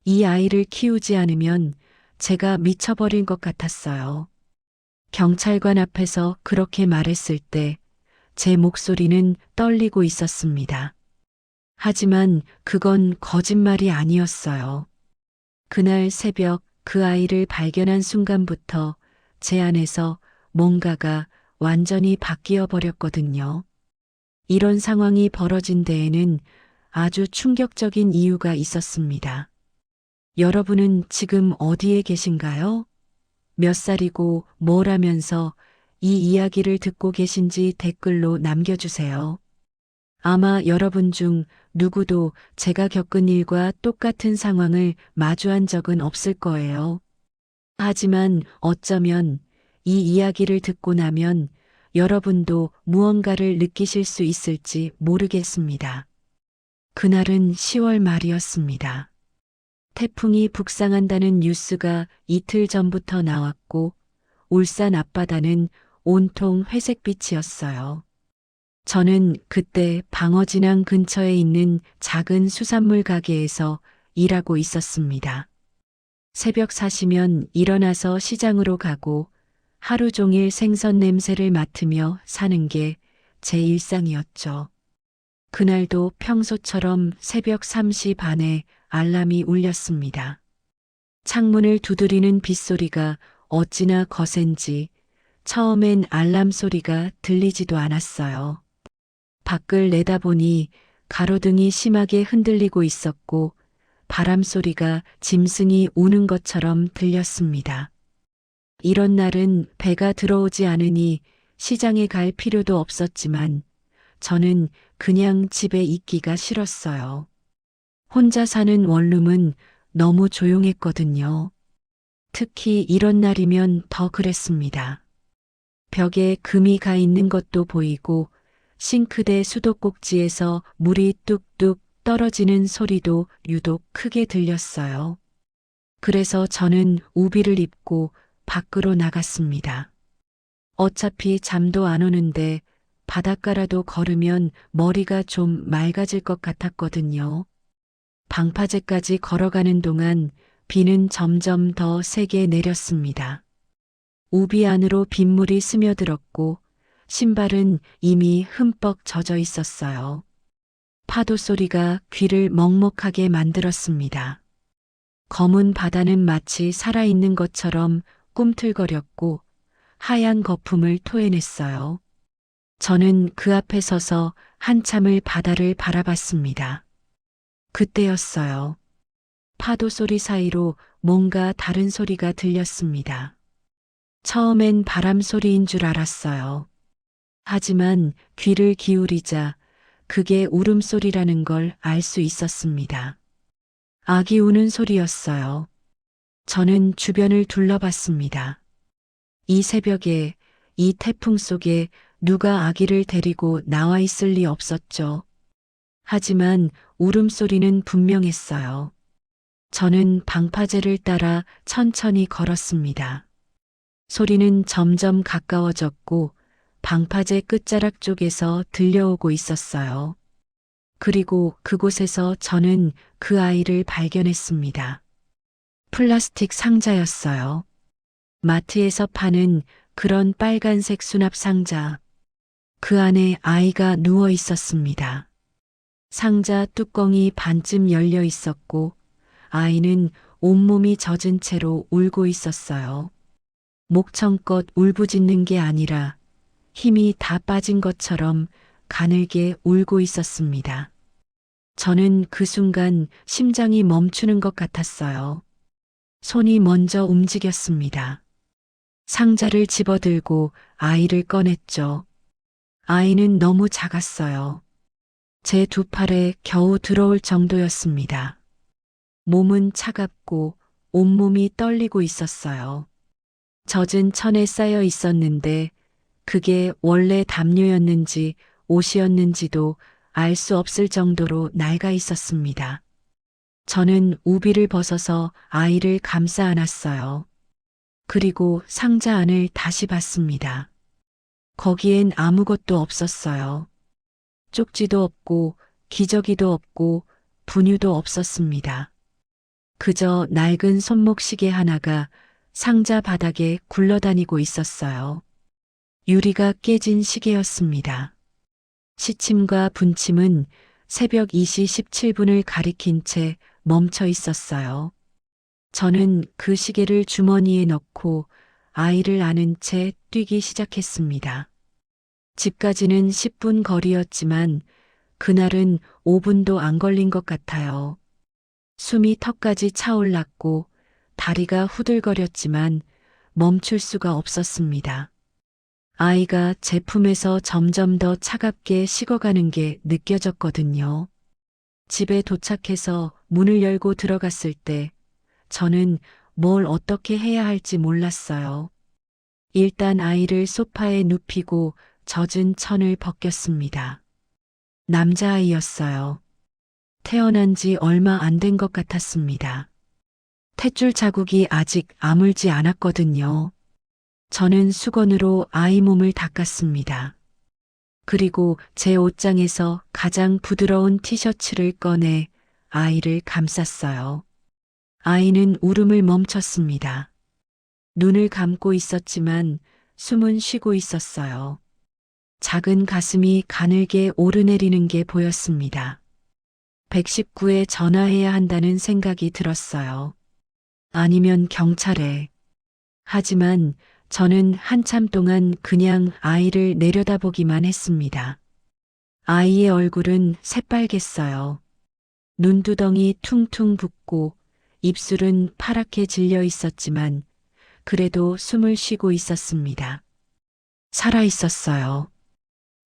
이 아이를 키우지 않으면 제가 미쳐버릴 것 같았어요. 경찰관 앞에서 그렇게 말했을 때 제 목소리는 떨리고 있었습니다. 하지만 그건 거짓말이 아니었어요. 그날 새벽 그 아이를 발견한 순간부터 제 안에서 뭔가가 완전히 바뀌어 버렸거든요. 이런 상황이 벌어진 데에는 아주 충격적인 이유가 있었습니다. 여러분은 지금 어디에 계신가요? 몇 살이고 뭘 하면서 이 이야기를 듣고 계신지 댓글로 남겨주세요. 아마 여러분 중 누구도 제가 겪은 일과 똑같은 상황을 마주한 적은 없을 거예요. 하지만 어쩌면 이 이야기를 듣고 나면 여러분도 무언가를 느끼실 수 있을지 모르겠습니다. 그날은 10월 말이었습니다. 태풍이 북상한다는 뉴스가 이틀 전부터 나왔고 울산 앞바다는 온통 회색빛이었어요. 저는 그때 방어진항 근처에 있는 작은 수산물 가게에서 일하고 있었습니다. 새벽 4시면 일어나서 시장으로 가고 하루 종일 생선 냄새를 맡으며 사는 게 제 일상이었죠. 그날도 평소처럼 새벽 3시 반에 알람이 울렸습니다. 창문을 두드리는 빗소리가 어찌나 거센지 처음엔 알람 소리가 들리지도 않았어요. 밖을 내다보니 가로등이 심하게 흔들리고 있었고 바람 소리가 짐승이 우는 것처럼 들렸습니다. 이런 날은 배가 들어오지 않으니 시장에 갈 필요도 없었지만 저는 그냥 집에 있기가 싫었어요. 혼자 사는 원룸은 너무 조용했거든요. 특히 이런 날이면 더 그랬습니다. 벽에 금이 가 있는 것도 보이고 싱크대 수도꼭지에서 물이 뚝뚝 떨어지는 소리도 유독 크게 들렸어요. 그래서 저는 우비를 입고 밖으로 나갔습니다. 어차피 잠도 안 오는데 바닷가라도 걸으면 머리가 좀 맑아질 것 같았거든요. 방파제까지 걸어가는 동안 비는 점점 더 세게 내렸습니다. 우비 안으로 빗물이 스며들었고 신발은 이미 흠뻑 젖어 있었어요. 파도 소리가 귀를 먹먹하게 만들었습니다. 검은 바다는 마치 살아있는 것처럼 꿈틀거렸고 하얀 거품을 토해냈어요. 저는 그 앞에 서서 한참을 바다를 바라봤습니다. 그때였어요. 파도 소리 사이로 뭔가 다른 소리가 들렸습니다. 처음엔 바람 소리인 줄 알았어요. 하지만 귀를 기울이자 그게 울음소리라는 걸 알 수 있었습니다. 아기 우는 소리였어요. 저는 주변을 둘러봤습니다. 이 새벽에, 이 태풍 속에 누가 아기를 데리고 나와 있을 리 없었죠. 하지만 울음소리는 분명했어요. 저는 방파제를 따라 천천히 걸었습니다. 소리는 점점 가까워졌고 방파제 끝자락 쪽에서 들려오고 있었어요. 그리고 그곳에서 저는 그 아이를 발견했습니다. 플라스틱 상자였어요. 마트에서 파는 그런 빨간색 수납 상자. 그 안에 아이가 누워 있었습니다. 상자 뚜껑이 반쯤 열려 있었고 아이는 온몸이 젖은 채로 울고 있었어요. 목청껏 울부짖는 게 아니라 힘이 다 빠진 것처럼 가늘게 울고 있었습니다. 저는 그 순간 심장이 멈추는 것 같았어요. 손이 먼저 움직였습니다. 상자를 집어들고 아이를 꺼냈죠. 아이는 너무 작았어요. 제 두 팔에 겨우 들어올 정도였습니다. 몸은 차갑고 온몸이 떨리고 있었어요. 젖은 천에 쌓여 있었는데 그게 원래 담요였는지 옷이었는지도 알 수 없을 정도로 낡아 있었습니다. 저는 우비를 벗어서 아이를 감싸 안았어요. 그리고 상자 안을 다시 봤습니다. 거기엔 아무것도 없었어요. 쪽지도 없고 기저귀도 없고 분유도 없었습니다. 그저 낡은 손목 시계 하나가 상자 바닥에 굴러다니고 있었어요. 유리가 깨진 시계였습니다. 시침과 분침은 새벽 2시 17분을 가리킨 채 멈춰 있었어요. 저는 그 시계를 주머니에 넣고 아이를 안은 채 뛰기 시작했습니다. 집까지는 10분 거리였지만 그날은 5분도 안 걸린 것 같아요. 숨이 턱까지 차올랐고 다리가 후들거렸지만 멈출 수가 없었습니다. 아이가 제 품에서 점점 더 차갑게 식어가는 게 느껴졌거든요. 집에 도착해서 문을 열고 들어갔을 때 저는 뭘 어떻게 해야 할지 몰랐어요. 일단 아이를 소파에 눕히고 젖은 천을 벗겼습니다. 남자아이였어요. 태어난 지 얼마 안 된 것 같았습니다. 탯줄 자국이 아직 아물지 않았거든요. 저는 수건으로 아이 몸을 닦았습니다. 그리고 제 옷장에서 가장 부드러운 티셔츠를 꺼내 아이를 감쌌어요. 아이는 울음을 멈췄습니다. 눈을 감고 있었지만 숨은 쉬고 있었어요. 작은 가슴이 가늘게 오르내리는 게 보였습니다. 119에 전화해야 한다는 생각이 들었어요. 아니면 경찰에. 하지만 저는 한참 동안 그냥 아이를 내려다보기만 했습니다. 아이의 얼굴은 새빨갰어요. 눈두덩이 퉁퉁 붓고 입술은 파랗게 질려 있었지만 그래도 숨을 쉬고 있었습니다. 살아 있었어요.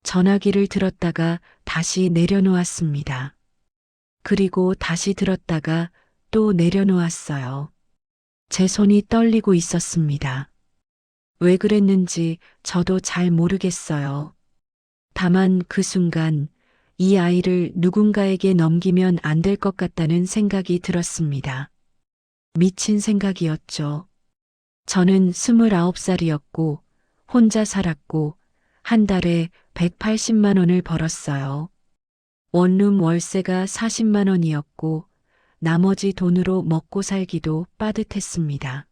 전화기를 들었다가 다시 내려놓았습니다. 그리고 다시 들었다가 또 내려놓았어요. 제 손이 떨리고 있었습니다. 왜 그랬는지 저도 잘 모르겠어요. 다만 그 순간 이 아이를 누군가에게 넘기면 안 될 것 같다는 생각이 들었습니다. 미친 생각이었죠. 저는 29살이었고 혼자 살았고 한 달에 180만 원을 벌었어요. 원룸 월세가 40만 원이었고 나머지 돈으로 먹고 살기도 빠듯했습니다.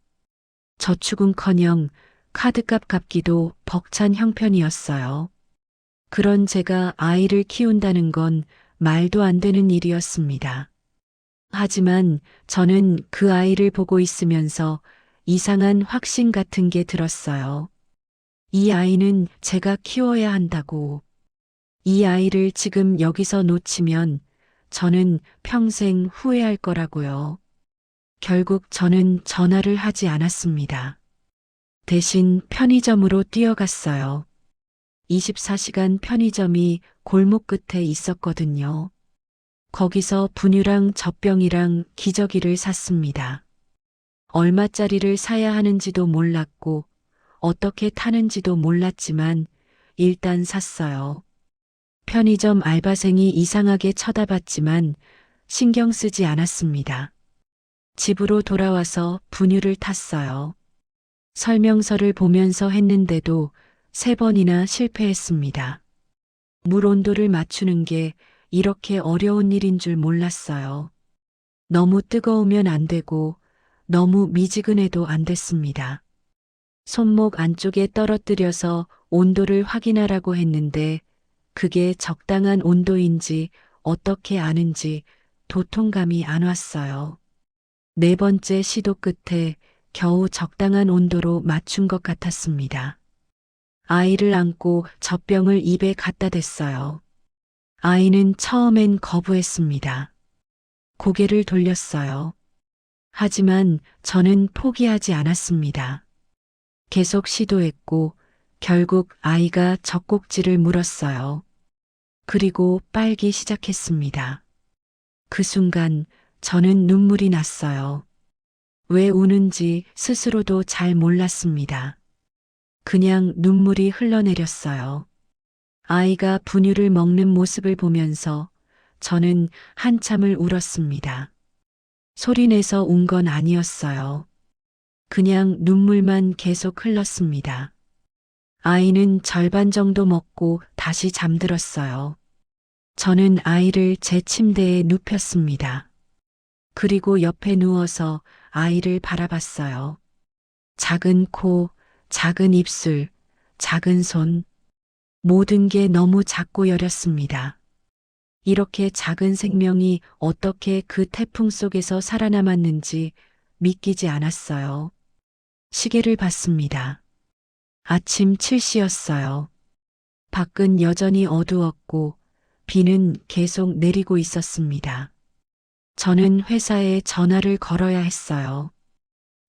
저축은커녕 카드값 갚기도 벅찬 형편이었어요. 그런 제가 아이를 키운다는 건 말도 안 되는 일이었습니다. 하지만 저는 그 아이를 보고 있으면서 이상한 확신 같은 게 들었어요. 이 아이는 제가 키워야 한다고. 이 아이를 지금 여기서 놓치면 저는 평생 후회할 거라고요. 결국 저는 전화를 하지 않았습니다. 대신 편의점으로 뛰어갔어요. 24시간 편의점이 골목 끝에 있었거든요. 거기서 분유랑 젖병이랑 기저귀를 샀습니다. 얼마짜리를 사야 하는지도 몰랐고 어떻게 타는지도 몰랐지만 일단 샀어요. 편의점 알바생이 이상하게 쳐다봤지만 신경 쓰지 않았습니다. 집으로 돌아와서 분유를 탔어요. 설명서를 보면서 했는데도 3번이나 실패했습니다. 물 온도를 맞추는 게 이렇게 어려운 일인 줄 몰랐어요. 너무 뜨거우면 안 되고 너무 미지근해도 안 됐습니다. 손목 안쪽에 떨어뜨려서 온도를 확인하라고 했는데 그게 적당한 온도인지 어떻게 아는지 도통감이 안 왔어요. 4번째 시도 끝에 겨우 적당한 온도로 맞춘 것 같았습니다. 아이를 안고 젖병을 입에 갖다 댔어요. 아이는 처음엔 거부했습니다. 고개를 돌렸어요. 하지만 저는 포기하지 않았습니다. 계속 시도했고 결국 아이가 젖꼭지를 물었어요. 그리고 빨기 시작했습니다. 그 순간 저는 눈물이 났어요. 왜 우는지 스스로도 잘 몰랐습니다. 그냥 눈물이 흘러내렸어요. 아이가 분유를 먹는 모습을 보면서 저는 한참을 울었습니다. 소리내서 운 건 아니었어요. 그냥 눈물만 계속 흘렀습니다. 아이는 절반 정도 먹고 다시 잠들었어요. 저는 아이를 제 침대에 눕혔습니다. 그리고 옆에 누워서 아이를 바라봤어요. 작은 코, 작은 입술, 작은 손, 모든 게 너무 작고 여렸습니다. 이렇게 작은 생명이 어떻게 그 태풍 속에서 살아남았는지 믿기지 않았어요. 시계를 봤습니다. 아침 7시였어요. 밖은 여전히 어두웠고 비는 계속 내리고 있었습니다. 저는 회사에 전화를 걸어야 했어요.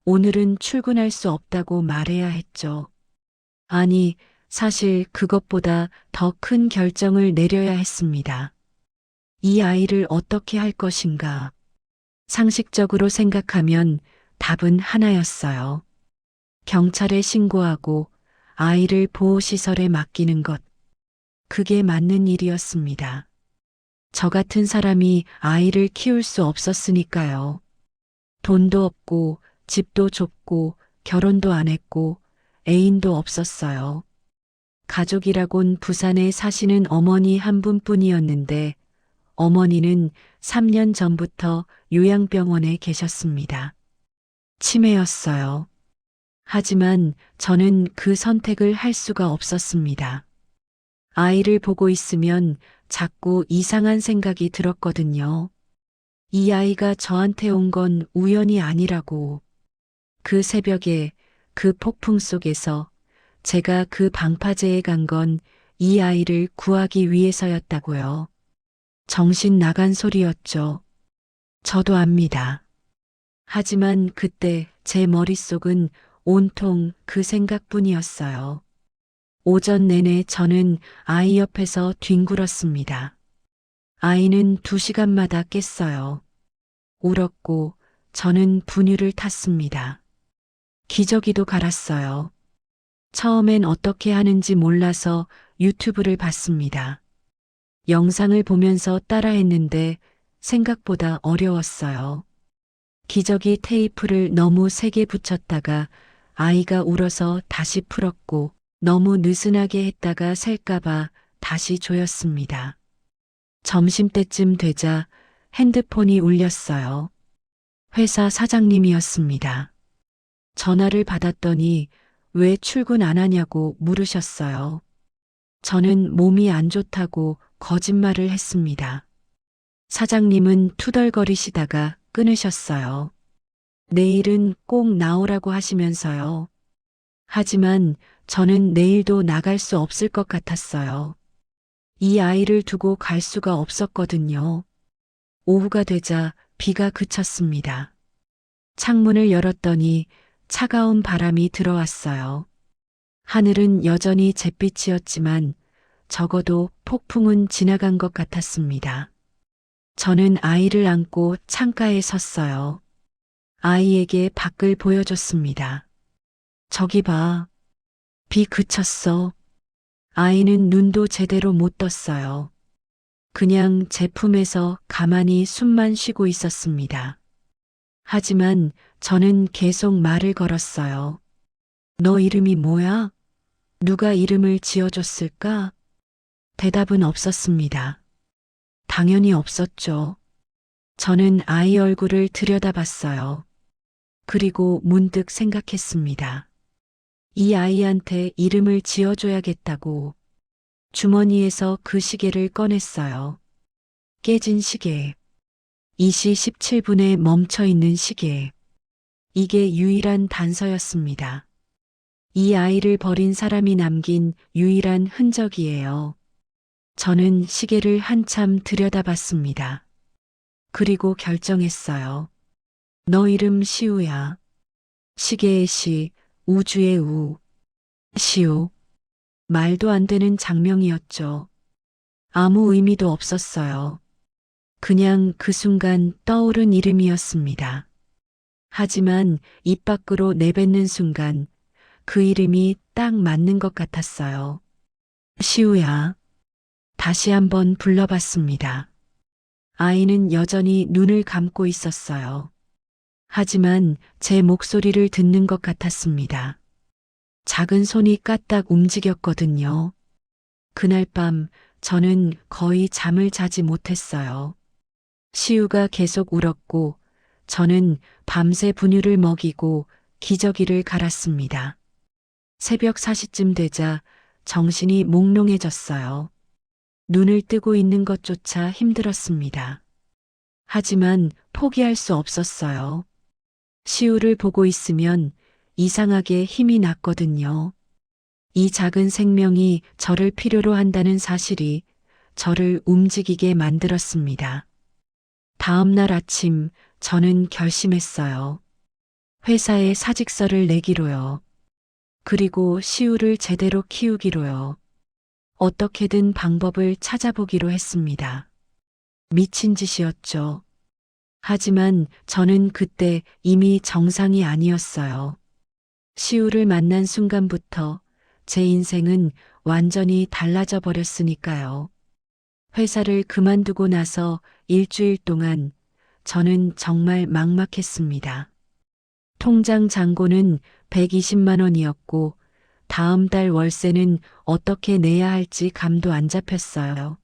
오늘은 출근할 수 없다고 말해야 했죠. 아니, 사실 그것보다 더 큰 결정을 내려야 했습니다. 이 아이를 어떻게 할 것인가? 상식적으로 생각하면 답은 하나였어요. 경찰에 신고하고 아이를 보호시설에 맡기는 것. 그게 맞는 일이었습니다. 저 같은 사람이 아이를 키울 수 없었으니까요. 돈도 없고, 집도 좁고, 결혼도 안 했고, 애인도 없었어요. 가족이라곤 부산에 사시는 어머니 한 분뿐이었는데, 어머니는 3년 전부터 요양병원에 계셨습니다. 치매였어요. 하지만 저는 그 선택을 할 수가 없었습니다. 아이를 보고 있으면 자꾸 이상한 생각이 들었거든요. 이 아이가 저한테 온 건 우연이 아니라고. 그 새벽에 그 폭풍 속에서 제가 그 방파제에 간 건 이 아이를 구하기 위해서였다고요. 정신 나간 소리였죠. 저도 압니다. 하지만 그때 제 머릿속은 온통 그 생각뿐이었어요. 오전 내내 저는 아이 옆에서 뒹굴었습니다. 아이는 2시간마다 깼어요. 울었고 저는 분유를 탔습니다. 기저귀도 갈았어요. 처음엔 어떻게 하는지 몰라서 유튜브를 봤습니다. 영상을 보면서 따라했는데 생각보다 어려웠어요. 기저귀 테이프를 너무 세게 붙였다가 아이가 울어서 다시 풀었고 너무 느슨하게 했다가 셀까봐 다시 조였습니다. 점심때쯤 되자 핸드폰이 울렸어요. 회사 사장님이었습니다. 전화를 받았더니 왜 출근 안 하냐고 물으셨어요. 저는 몸이 안 좋다고 거짓말을 했습니다. 사장님은 투덜거리시다가 끊으셨어요. 내일은 꼭 나오라고 하시면서요. 하지만 저는 내일도 나갈 수 없을 것 같았어요. 이 아이를 두고 갈 수가 없었거든요. 오후가 되자 비가 그쳤습니다. 창문을 열었더니 차가운 바람이 들어왔어요. 하늘은 여전히 잿빛이었지만 적어도 폭풍은 지나간 것 같았습니다. 저는 아이를 안고 창가에 섰어요. 아이에게 밖을 보여줬습니다. 저기 봐. 비 그쳤어. 아이는 눈도 제대로 못 떴어요. 그냥 제 품에서 가만히 숨만 쉬고 있었습니다. 하지만 저는 계속 말을 걸었어요. 너 이름이 뭐야? 누가 이름을 지어줬을까? 대답은 없었습니다. 당연히 없었죠. 저는 아이 얼굴을 들여다봤어요. 그리고 문득 생각했습니다. 이 아이한테 이름을 지어줘야겠다고. 주머니에서 그 시계를 꺼냈어요. 깨진 시계. 2시 17분에 멈춰 있는 시계. 이게 유일한 단서였습니다. 이 아이를 버린 사람이 남긴 유일한 흔적이에요. 저는 시계를 한참 들여다봤습니다. 그리고 결정했어요. 너 이름 시우야. 시계의 시, 우주의 우. 시우. 말도 안 되는 장명이었죠. 아무 의미도 없었어요. 그냥 그 순간 떠오른 이름이었습니다. 하지만 입 밖으로 내뱉는 순간 그 이름이 딱 맞는 것 같았어요. 시우야. 다시 한번 불러봤습니다. 아이는 여전히 눈을 감고 있었어요. 하지만 제 목소리를 듣는 것 같았습니다. 작은 손이 까딱 움직였거든요. 그날 밤 저는 거의 잠을 자지 못했어요. 시우가 계속 울었고 저는 밤새 분유를 먹이고 기저귀를 갈았습니다. 새벽 4시쯤 되자 정신이 몽롱해졌어요. 눈을 뜨고 있는 것조차 힘들었습니다. 하지만 포기할 수 없었어요. 시우를 보고 있으면 이상하게 힘이 났거든요. 이 작은 생명이 저를 필요로 한다는 사실이 저를 움직이게 만들었습니다. 다음 날 아침 저는 결심했어요. 회사에 사직서를 내기로요. 그리고 시우를 제대로 키우기로요. 어떻게든 방법을 찾아보기로 했습니다. 미친 짓이었죠. 하지만 저는 그때 이미 정상이 아니었어요. 시우를 만난 순간부터 제 인생은 완전히 달라져 버렸으니까요. 회사를 그만두고 나서 일주일 동안 저는 정말 막막했습니다. 통장 잔고는 120만 원이었고 다음 달 월세는 어떻게 내야 할지 감도 안 잡혔어요.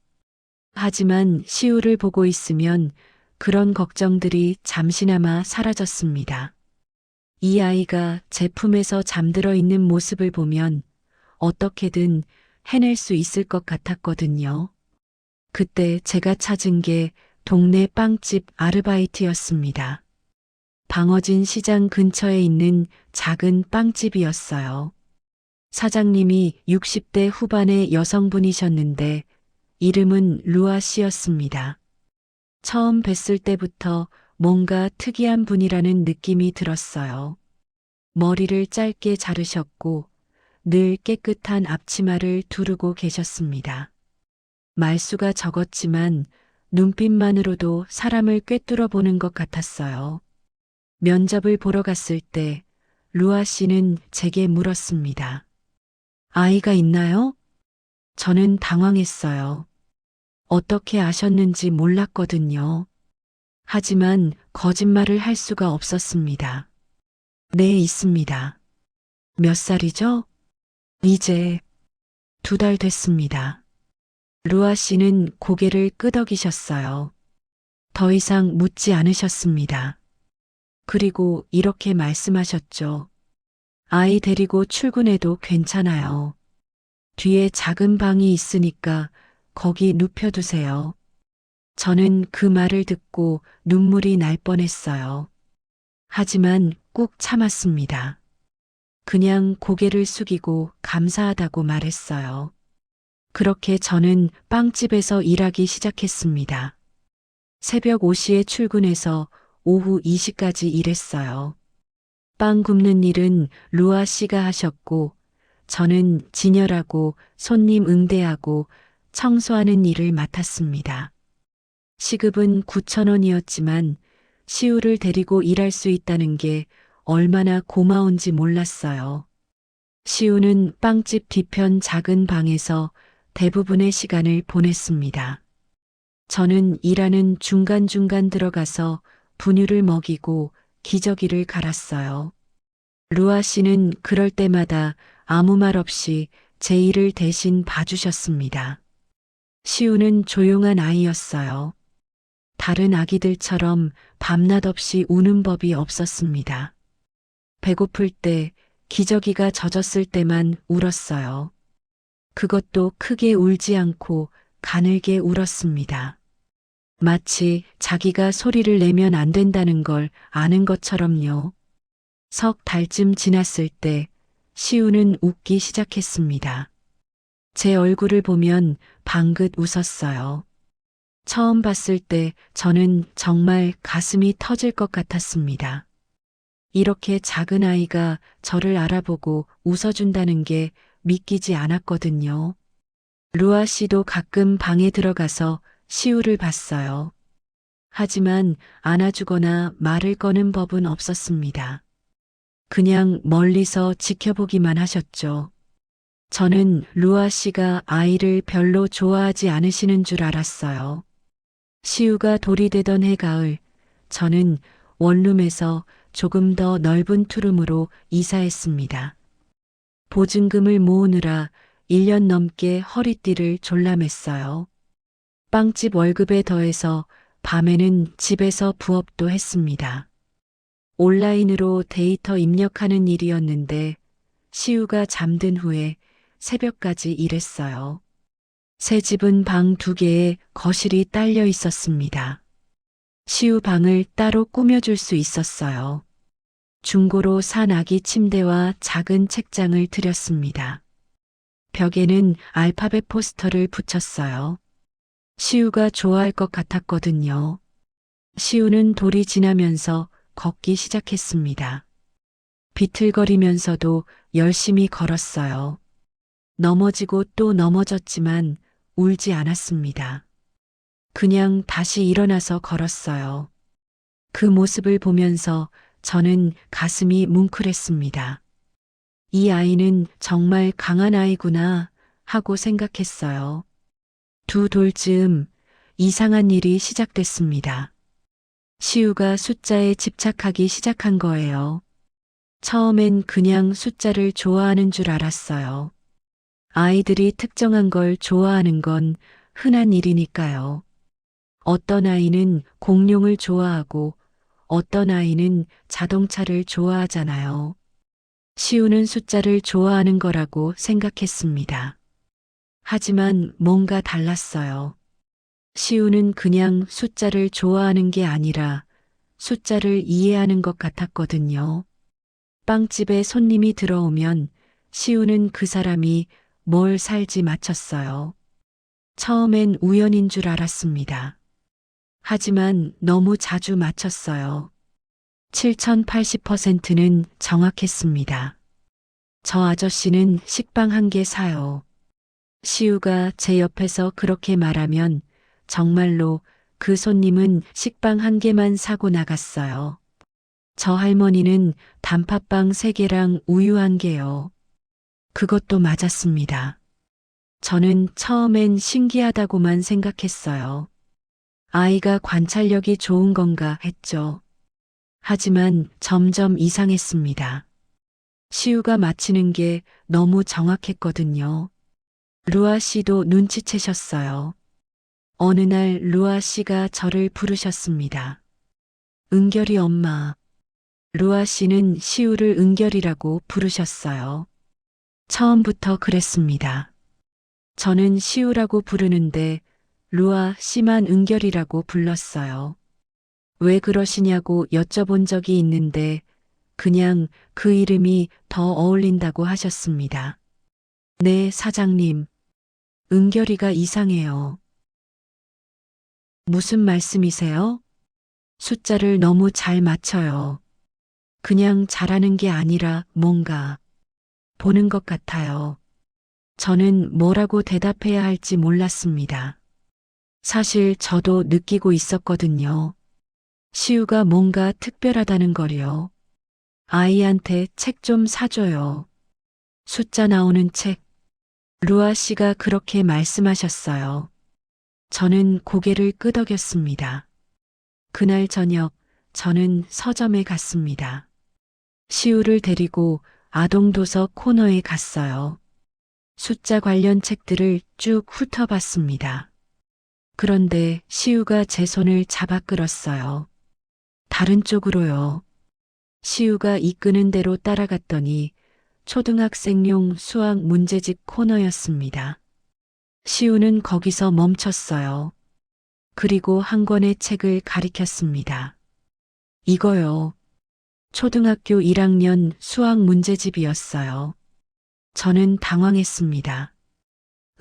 하지만 시우를 보고 있으면 그런 걱정들이 잠시나마 사라졌습니다. 이 아이가 제 품에서 잠들어 있는 모습을 보면 어떻게든 해낼 수 있을 것 같았거든요. 그때 제가 찾은 게 동네 빵집 아르바이트였습니다. 방어진 시장 근처에 있는 작은 빵집이었어요. 사장님이 60대 후반의 여성분이셨는데 이름은 루아 씨였습니다. 처음 뵀을 때부터 뭔가 특이한 분이라는 느낌이 들었어요. 머리를 짧게 자르셨고 늘 깨끗한 앞치마를 두르고 계셨습니다. 말수가 적었지만 눈빛만으로도 사람을 꿰뚫어 보는 것 같았어요. 면접을 보러 갔을 때 루아 씨는 제게 물었습니다. 아이가 있나요? 저는 당황했어요. 어떻게 아셨는지 몰랐거든요. 하지만 거짓말을 할 수가 없었습니다. 네, 있습니다. 몇 살이죠? 이제 2달 됐습니다. 루아 씨는 고개를 끄덕이셨어요. 더 이상 묻지 않으셨습니다. 그리고 이렇게 말씀하셨죠. 아이 데리고 출근해도 괜찮아요. 뒤에 작은 방이 있으니까 거기 눕혀두세요. 저는 그 말을 듣고 눈물이 날 뻔했어요. 하지만 꾹 참았습니다. 그냥 고개를 숙이고 감사하다고 말했어요. 그렇게 저는 빵집에서 일하기 시작했습니다. 새벽 5시에 출근해서 오후 2시까지 일했어요. 빵 굽는 일은 루아 씨가 하셨고, 저는 진열하고 손님 응대하고 청소하는 일을 맡았습니다. 시급은 9천 원이었지만 시우를 데리고 일할 수 있다는 게 얼마나 고마운지 몰랐어요. 시우는 빵집 뒤편 작은 방에서 대부분의 시간을 보냈습니다. 저는 일하는 중간중간 들어가서 분유를 먹이고 기저귀를 갈았어요. 루아 씨는 그럴 때마다 아무 말 없이 제 일을 대신 봐주셨습니다. 시우는 조용한 아이였어요. 다른 아기들처럼 밤낮 없이 우는 법이 없었습니다. 배고플 때, 기저귀가 젖었을 때만 울었어요. 그것도 크게 울지 않고 가늘게 울었습니다. 마치 자기가 소리를 내면 안 된다는 걸 아는 것처럼요. 석 달쯤 지났을 때 시우는 웃기 시작했습니다. 제 얼굴을 보면 방긋 웃었어요. 처음 봤을 때 저는 정말 가슴이 터질 것 같았습니다. 이렇게 작은 아이가 저를 알아보고 웃어준다는 게 믿기지 않았거든요. 루아 씨도 가끔 방에 들어가서 시우를 봤어요. 하지만 안아주거나 말을 거는 법은 없었습니다. 그냥 멀리서 지켜보기만 하셨죠. 저는 루아 씨가 아이를 별로 좋아하지 않으시는 줄 알았어요. 시우가 돌이 되던 해가을, 저는 원룸에서 조금 더 넓은 투룸으로 이사했습니다. 보증금을 모으느라 1년 넘게 허리띠를 졸라맸어요. 빵집 월급에 더해서 밤에는 집에서 부업도 했습니다. 온라인으로 데이터 입력하는 일이었는데 시우가 잠든 후에 새벽까지 일했어요. 새 집은 방 2개에 거실이 딸려 있었습니다. 시우 방을 따로 꾸며줄 수 있었어요. 중고로 산 아기 침대와 작은 책장을 들였습니다. 벽에는 알파벳 포스터를 붙였어요. 시우가 좋아할 것 같았거든요. 시우는 돌이 지나면서 걷기 시작했습니다. 비틀거리면서도 열심히 걸었어요. 넘어지고 또 넘어졌지만 울지 않았습니다. 그냥 다시 일어나서 걸었어요. 그 모습을 보면서 저는 가슴이 뭉클했습니다. 이 아이는 정말 강한 아이구나 하고 생각했어요. 2돌쯤 이상한 일이 시작됐습니다. 시우가 숫자에 집착하기 시작한 거예요. 처음엔 그냥 숫자를 좋아하는 줄 알았어요. 아이들이 특정한 걸 좋아하는 건 흔한 일이니까요. 어떤 아이는 공룡을 좋아하고 어떤 아이는 자동차를 좋아하잖아요. 시우는 숫자를 좋아하는 거라고 생각했습니다. 하지만 뭔가 달랐어요. 시우는 그냥 숫자를 좋아하는 게 아니라 숫자를 이해하는 것 같았거든요. 빵집에 손님이 들어오면 시우는 그 사람이 뭘 살지 맞췄어요. 처음엔 우연인 줄 알았습니다. 하지만 너무 자주 맞췄어요. 7080%는 정확했습니다. 저 아저씨는 식빵 1개 사요. 시우가 제 옆에서 그렇게 말하면 정말로 그 손님은 식빵 1개만 사고 나갔어요. 저 할머니는 단팥빵 3개랑 우유 1개요. 그것도 맞았습니다. 저는 처음엔 신기하다고만 생각했어요. 아이가 관찰력이 좋은 건가 했죠. 하지만 점점 이상했습니다. 시우가 맞히는 게 너무 정확했거든요. 루아 씨도 눈치채셨어요. 어느 날 루아 씨가 저를 부르셨습니다. 은결이 엄마. 루아 씨는 시우를 은결이라고 부르셨어요. 처음부터 그랬습니다. 저는 시우라고 부르는데 루아 씨만 은결이라고 불렀어요. 왜 그러시냐고 여쭤본 적이 있는데 그냥 그 이름이 더 어울린다고 하셨습니다. 네, 사장님. 은결이가 이상해요. 무슨 말씀이세요? 숫자를 너무 잘 맞춰요. 그냥 잘하는 게 아니라 뭔가 보는 것 같아요. 저는 뭐라고 대답해야 할지 몰랐습니다. 사실 저도 느끼고 있었거든요. 시우가 뭔가 특별하다는 걸요. 아이한테 책 좀 사줘요. 숫자 나오는 책. 루아 씨가 그렇게 말씀하셨어요. 저는 고개를 끄덕였습니다. 그날 저녁 저는 서점에 갔습니다. 시우를 데리고 아동도서 코너에 갔어요. 숫자 관련 책들을 쭉 훑어봤습니다. 그런데 시우가 제 손을 잡아 끌었어요. 다른 쪽으로요. 시우가 이끄는 대로 따라갔더니 초등학생용 수학 문제집 코너였습니다. 시우는 거기서 멈췄어요. 그리고 한 권의 책을 가리켰습니다. 이거요. 초등학교 1학년 수학 문제집이었어요. 저는 당황했습니다.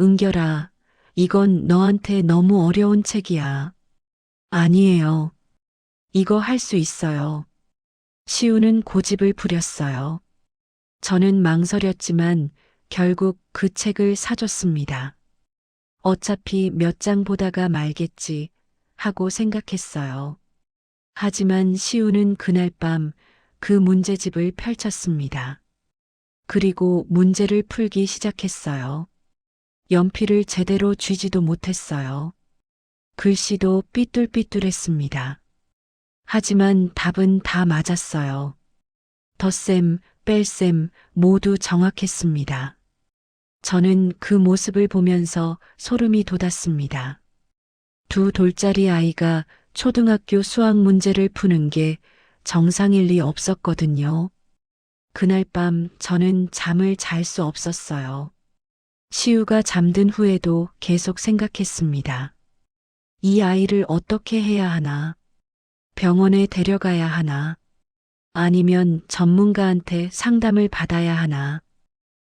은결아, 이건 너한테 너무 어려운 책이야. 아니에요. 이거 할 수 있어요. 시우는 고집을 부렸어요. 저는 망설였지만 결국 그 책을 사줬습니다. 어차피 몇 장 보다가 말겠지 하고 생각했어요. 하지만 시우는 그날 밤 그 문제집을 펼쳤습니다. 그리고 문제를 풀기 시작했어요. 연필을 제대로 쥐지도 못했어요. 글씨도 삐뚤삐뚤했습니다. 하지만 답은 다 맞았어요. 덧셈, 뺄셈 모두 정확했습니다. 저는 그 모습을 보면서 소름이 돋았습니다. 2돌짜리 아이가 초등학교 수학 문제를 푸는 게 정상일 리 없었거든요. 그날 밤 저는 잠을 잘 수 없었어요. 시우가 잠든 후에도 계속 생각했습니다. 이 아이를 어떻게 해야 하나? 병원에 데려가야 하나? 아니면 전문가한테 상담을 받아야 하나?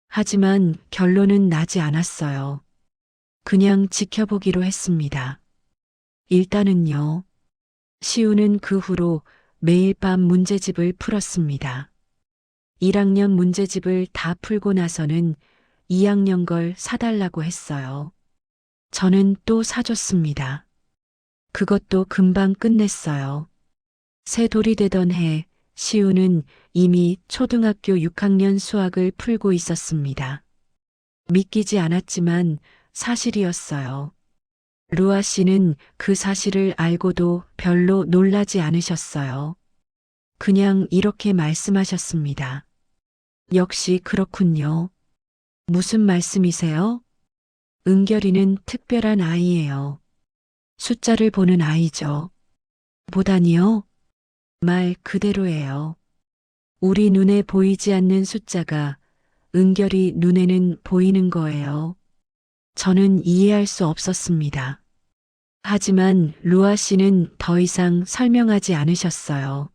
하지만 결론은 나지 않았어요. 그냥 지켜보기로 했습니다. 일단은요. 시우는 그 후로 매일 밤 문제집을 풀었습니다. 1학년 문제집을 다 풀고 나서는 2학년 걸 사달라고 했어요. 저는 또 사줬습니다. 그것도 금방 끝냈어요. 새 돌이 되던 해 시우는 이미 초등학교 6학년 수학을 풀고 있었습니다. 믿기지 않았지만 사실이었어요. 루아 씨는 그 사실을 알고도 별로 놀라지 않으셨어요. 그냥 이렇게 말씀하셨습니다. 역시 그렇군요. 무슨 말씀이세요? 은결이는 특별한 아이예요. 숫자를 보는 아이죠. 보다니요? 말 그대로예요. 우리 눈에 보이지 않는 숫자가 은결이 눈에는 보이는 거예요. 저는 이해할 수 없었습니다. 하지만 루아 씨는 더 이상 설명하지 않으셨어요.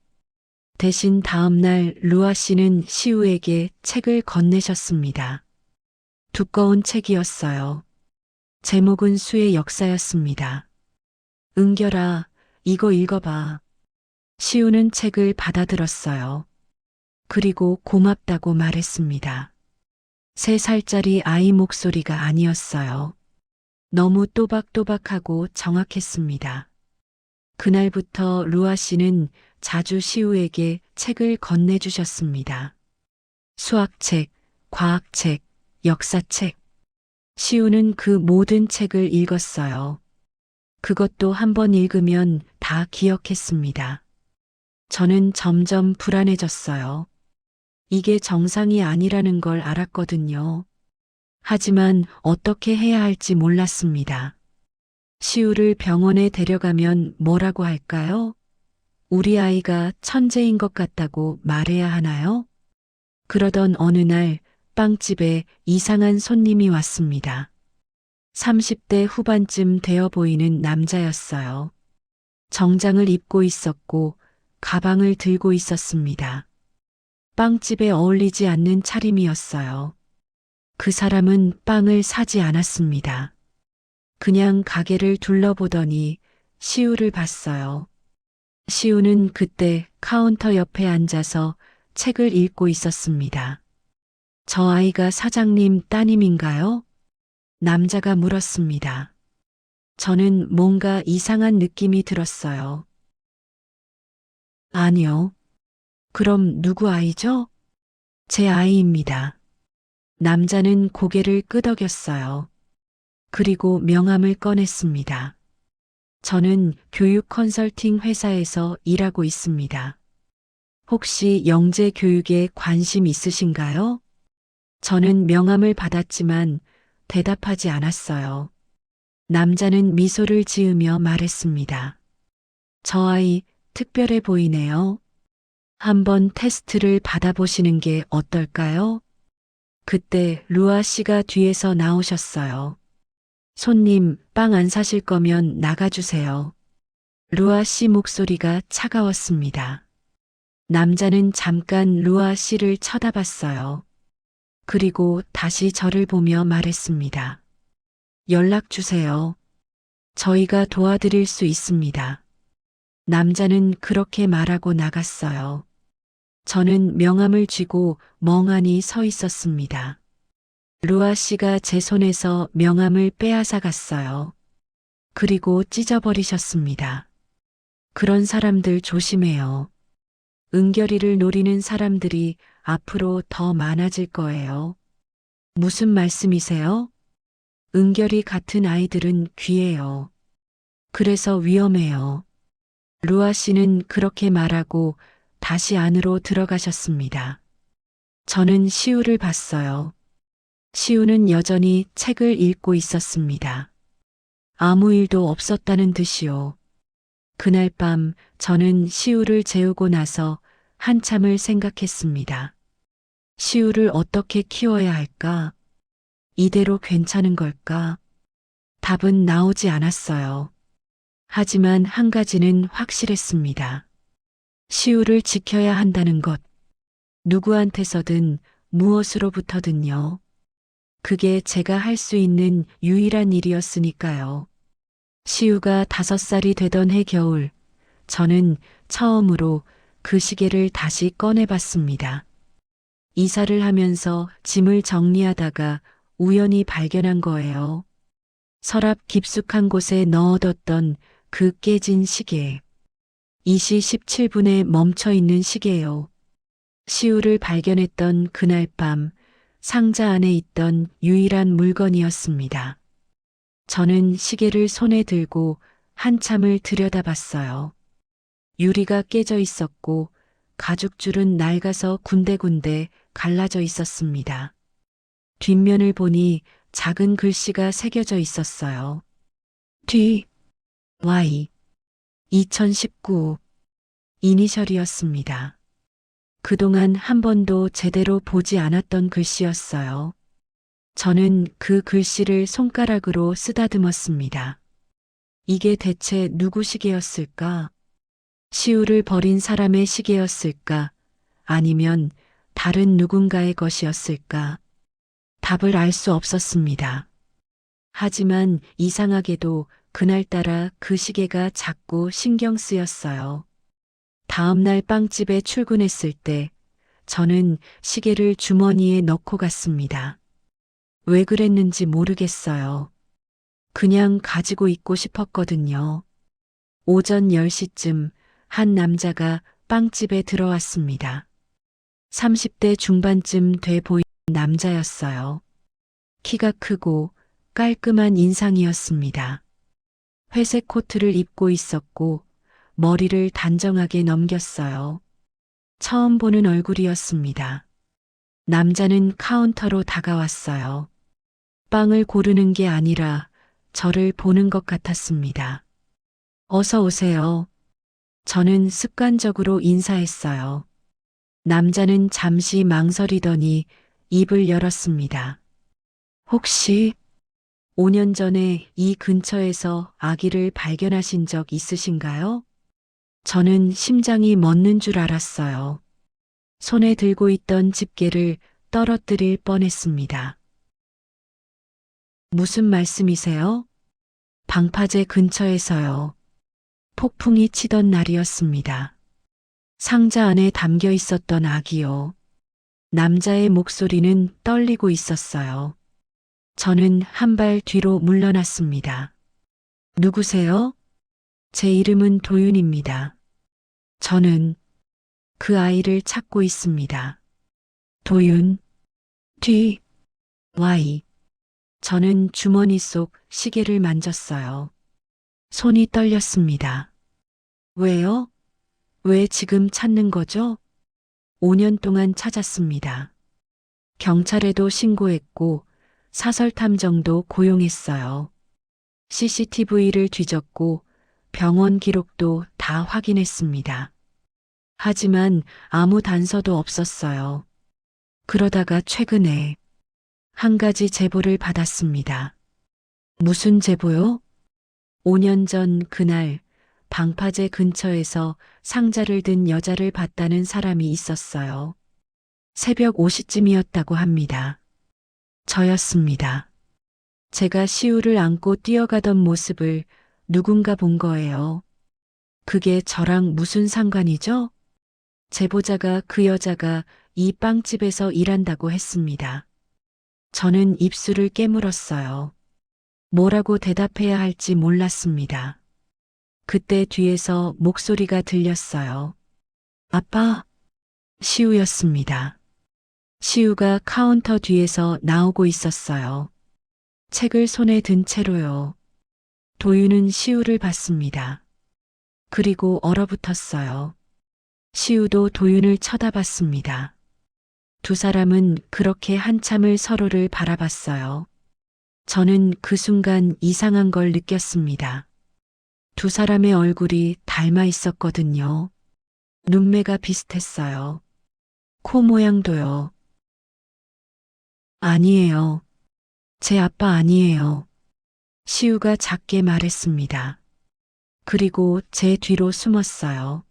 대신 다음 날 루아 씨는 시우에게 책을 건네셨습니다. 두꺼운 책이었어요. 제목은 수의 역사였습니다. 은결아, 이거 읽어봐. 시우는 책을 받아들었어요. 그리고 고맙다고 말했습니다. 3살짜리 아이 목소리가 아니었어요. 너무 또박또박하고 정확했습니다. 그날부터 루아 씨는 자주 시우에게 책을 건네주셨습니다. 수학책, 과학책, 역사책. 시우는 그 모든 책을 읽었어요. 그것도 한 번 읽으면 다 기억했습니다. 저는 점점 불안해졌어요. 이게 정상이 아니라는 걸 알았거든요. 하지만 어떻게 해야 할지 몰랐습니다. 시우를 병원에 데려가면 뭐라고 할까요? 우리 아이가 천재인 것 같다고 말해야 하나요? 그러던 어느 날 빵집에 이상한 손님이 왔습니다. 30대 후반쯤 되어 보이는 남자였어요. 정장을 입고 있었고 가방을 들고 있었습니다. 빵집에 어울리지 않는 차림이었어요. 그 사람은 빵을 사지 않았습니다. 그냥 가게를 둘러보더니 시우를 봤어요. 시우는 그때 카운터 옆에 앉아서 책을 읽고 있었습니다. 저 아이가 사장님 따님인가요? 남자가 물었습니다. 저는 뭔가 이상한 느낌이 들었어요. 아니요. 그럼 누구 아이죠? 제 아이입니다. 남자는 고개를 끄덕였어요. 그리고 명함을 꺼냈습니다. 저는 교육 컨설팅 회사에서 일하고 있습니다. 혹시 영재 교육에 관심 있으신가요? 저는 명함을 받았지만 대답하지 않았어요. 남자는 미소를 지으며 말했습니다. 저 아이 특별해 보이네요. 한번 테스트를 받아보시는 게 어떨까요? 그때 루아 씨가 뒤에서 나오셨어요. 손님, 빵 안 사실 거면 나가주세요. 루아 씨 목소리가 차가웠습니다. 남자는 잠깐 루아 씨를 쳐다봤어요. 그리고 다시 저를 보며 말했습니다. 연락 주세요. 저희가 도와드릴 수 있습니다. 남자는 그렇게 말하고 나갔어요. 저는 명함을 쥐고 멍하니 서 있었습니다. 루아 씨가 제 손에서 명함을 빼앗아 갔어요. 그리고 찢어버리셨습니다. 그런 사람들 조심해요. 은결이를 노리는 사람들이 앞으로 더 많아질 거예요. 무슨 말씀이세요? 은결이 같은 아이들은 귀해요. 그래서 위험해요. 루아 씨는 그렇게 말하고 다시 안으로 들어가셨습니다. 저는 시우를 봤어요. 시우는 여전히 책을 읽고 있었습니다. 아무 일도 없었다는 듯이요. 그날 밤 저는 시우를 재우고 나서 한참을 생각했습니다. 시우를 어떻게 키워야 할까? 이대로 괜찮은 걸까? 답은 나오지 않았어요. 하지만 한 가지는 확실했습니다. 시우를 지켜야 한다는 것, 누구한테서든 무엇으로부터든요. 그게 제가 할 수 있는 유일한 일이었으니까요. 시우가 5살이 되던 해 겨울, 저는 처음으로 그 시계를 다시 꺼내봤습니다. 이사를 하면서 짐을 정리하다가 우연히 발견한 거예요. 서랍 깊숙한 곳에 넣어뒀던 그 깨진 시계. 2시 17분에 멈춰 있는 시계요. 시우를 발견했던 그날 밤 상자 안에 있던 유일한 물건이었습니다. 저는 시계를 손에 들고 한참을 들여다봤어요. 유리가 깨져 있었고 가죽줄은 낡아서 군데군데 갈라져 있었습니다. 뒷면을 보니 작은 글씨가 새겨져 있었어요. D, Y, 2019 이니셜이었습니다. 그동안 한 번도 제대로 보지 않았던 글씨였어요. 저는 그 글씨를 손가락으로 쓰다듬었습니다. 이게 대체 누구 시계였을까? 시우를 버린 사람의 시계였을까? 아니면 다른 누군가의 것이었을까? 답을 알 수 없었습니다. 하지만 이상하게도 그날따라 그 시계가 자꾸 신경 쓰였어요. 다음날 빵집에 출근했을 때 저는 시계를 주머니에 넣고 갔습니다. 왜 그랬는지 모르겠어요. 그냥 가지고 있고 싶었거든요. 오전 10시쯤 한 남자가 빵집에 들어왔습니다. 30대 중반쯤 돼 보이는 남자였어요. 키가 크고 깔끔한 인상이었습니다. 회색 코트를 입고 있었고 머리를 단정하게 넘겼어요. 처음 보는 얼굴이었습니다. 남자는 카운터로 다가왔어요. 빵을 고르는 게 아니라 저를 보는 것 같았습니다. 어서 오세요. 저는 습관적으로 인사했어요. 남자는 잠시 망설이더니 입을 열었습니다. 혹시 5년 전에 이 근처에서 아기를 발견하신 적 있으신가요? 저는 심장이 멎는 줄 알았어요. 손에 들고 있던 집게를 떨어뜨릴 뻔했습니다. 무슨 말씀이세요? 방파제 근처에서요. 폭풍이 치던 날이었습니다. 상자 안에 담겨 있었던 아기요. 남자의 목소리는 떨리고 있었어요. 저는 한 발 뒤로 물러났습니다. 누구세요? 제 이름은 도윤입니다. 저는 그 아이를 찾고 있습니다. 도윤, D, Y. 저는 주머니 속 시계를 만졌어요. 손이 떨렸습니다. 왜요? 왜 지금 찾는 거죠? 5년 동안 찾았습니다. 경찰에도 신고했고 사설탐정도 고용했어요. CCTV를 뒤졌고 병원 기록도 다 확인했습니다. 하지만 아무 단서도 없었어요. 그러다가 최근에 한 가지 제보를 받았습니다. 무슨 제보요? 5년 전 그날 방파제 근처에서 상자를 든 여자를 봤다는 사람이 있었어요. 새벽 5시쯤이었다고 합니다. 저였습니다. 제가 시우를 안고 뛰어가던 모습을 누군가 본 거예요. 그게 저랑 무슨 상관이죠? 제보자가 그 여자가 이 빵집에서 일한다고 했습니다. 저는 입술을 깨물었어요. 뭐라고 대답해야 할지 몰랐습니다. 그때 뒤에서 목소리가 들렸어요. 아빠, 시우였습니다. 시우가 카운터 뒤에서 나오고 있었어요. 책을 손에 든 채로요. 도윤은 시우를 봤습니다. 그리고 얼어붙었어요. 시우도 도윤을 쳐다봤습니다. 두 사람은 그렇게 한참을 서로를 바라봤어요. 저는 그 순간 이상한 걸 느꼈습니다. 두 사람의 얼굴이 닮아 있었거든요. 눈매가 비슷했어요. 코 모양도요. 아니에요. 제 아빠 아니에요. 시우가 작게 말했습니다. 그리고 제 뒤로 숨었어요.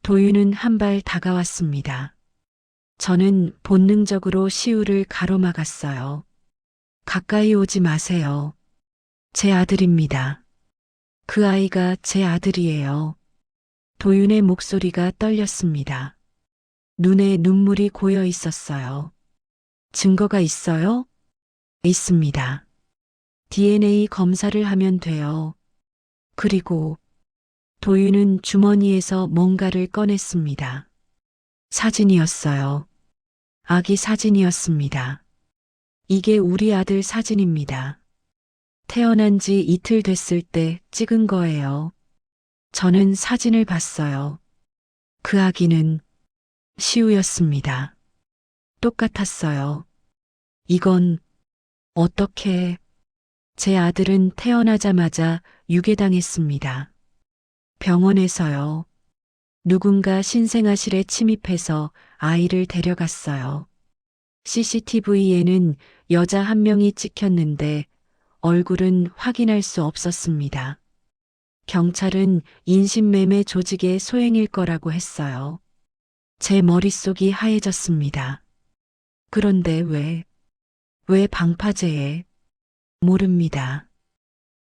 도윤은 한 발 다가왔습니다. 저는 본능적으로 시우를 가로막았어요. 가까이 오지 마세요. 제 아들입니다. 그 아이가 제 아들이에요. 도윤의 목소리가 떨렸습니다. 눈에 눈물이 고여 있었어요. 증거가 있어요? 있습니다. DNA 검사를 하면 돼요. 그리고 도윤은 주머니에서 뭔가를 꺼냈습니다. 사진이었어요. 아기 사진이었습니다. 이게 우리 아들 사진입니다. 태어난 지 이틀 됐을 때 찍은 거예요. 저는 사진을 봤어요. 그 아기는 시우였습니다. 똑같았어요. 이건 어떻게 제 아들은 태어나자마자 유괴당했습니다. 병원에서요. 누군가 신생아실에 침입해서 아이를 데려갔어요. CCTV에는 여자 한 명이 찍혔는데 얼굴은 확인할 수 없었습니다. 경찰은 인신매매 조직의 소행일 거라고 했어요. 제 머릿속이 하얘졌습니다. 그런데 왜 방파제에? 모릅니다.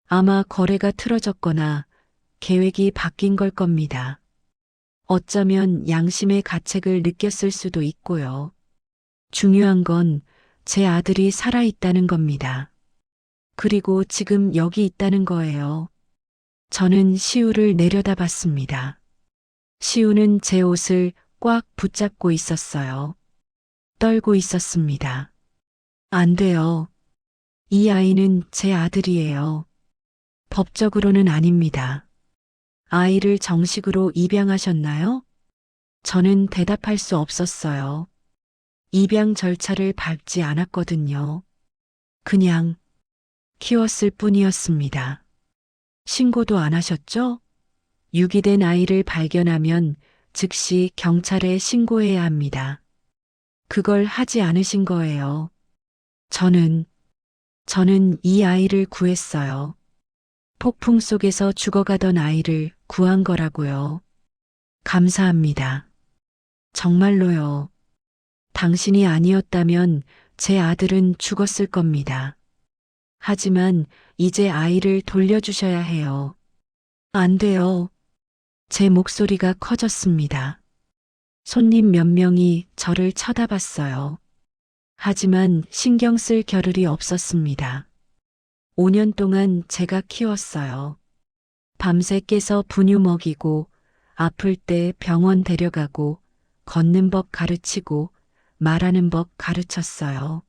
아마 거래가 틀어졌거나 계획이 바뀐 걸 겁니다. 어쩌면 양심의 가책을 느꼈을 수도 있고요. 중요한 건 제 아들이 살아있다는 겁니다. 그리고 지금 여기 있다는 거예요. 저는 시우를 내려다봤습니다. 시우는 제 옷을 꽉 붙잡고 있었어요. 떨고 있었습니다. 안 돼요. 이 아이는 제 아들이에요. 법적으로는 아닙니다. 아이를 정식으로 입양하셨나요? 저는 대답할 수 없었어요. 입양 절차를 밟지 않았거든요. 그냥 키웠을 뿐이었습니다. 신고도 안 하셨죠? 유기된 아이를 발견하면 즉시 경찰에 신고해야 합니다. 그걸 하지 않으신 거예요. 저는 이 아이를 구했어요. 폭풍 속에서 죽어가던 아이를 구한 거라고요. 감사합니다. 정말로요. 당신이 아니었다면 제 아들은 죽었을 겁니다. 하지만 이제 아이를 돌려주셔야 해요. 안 돼요. 제 목소리가 커졌습니다. 손님 몇 명이 저를 쳐다봤어요. 하지만 신경 쓸 겨를이 없었습니다. 5년 동안 제가 키웠어요. 밤새 깨서 분유 먹이고 아플 때 병원 데려가고 걷는 법 가르치고 말하는 법 가르쳤어요.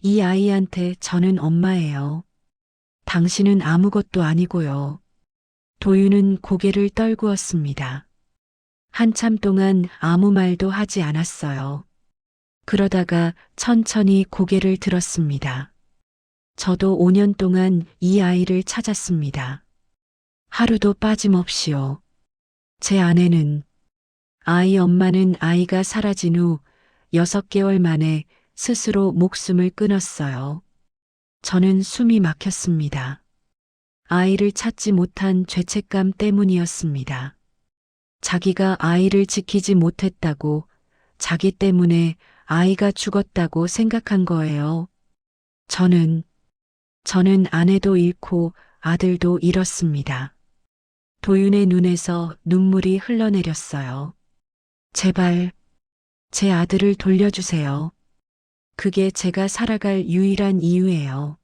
이 아이한테 저는 엄마예요. 당신은 아무것도 아니고요. 도윤은 고개를 떨구었습니다. 한참 동안 아무 말도 하지 않았어요. 그러다가 천천히 고개를 들었습니다. 저도 5년 동안 이 아이를 찾았습니다. 하루도 빠짐없이요. 제 아내는, 아이 엄마는 아이가 사라진 후 6개월 만에 스스로 목숨을 끊었어요. 저는 숨이 막혔습니다. 아이를 찾지 못한 죄책감 때문이었습니다. 자기가 아이를 지키지 못했다고, 자기 때문에 아이가 죽었다고 생각한 거예요. 저는 아내도 잃고 아들도 잃었습니다. 도윤의 눈에서 눈물이 흘러내렸어요. 제발, 제 아들을 돌려주세요. 그게 제가 살아갈 유일한 이유예요.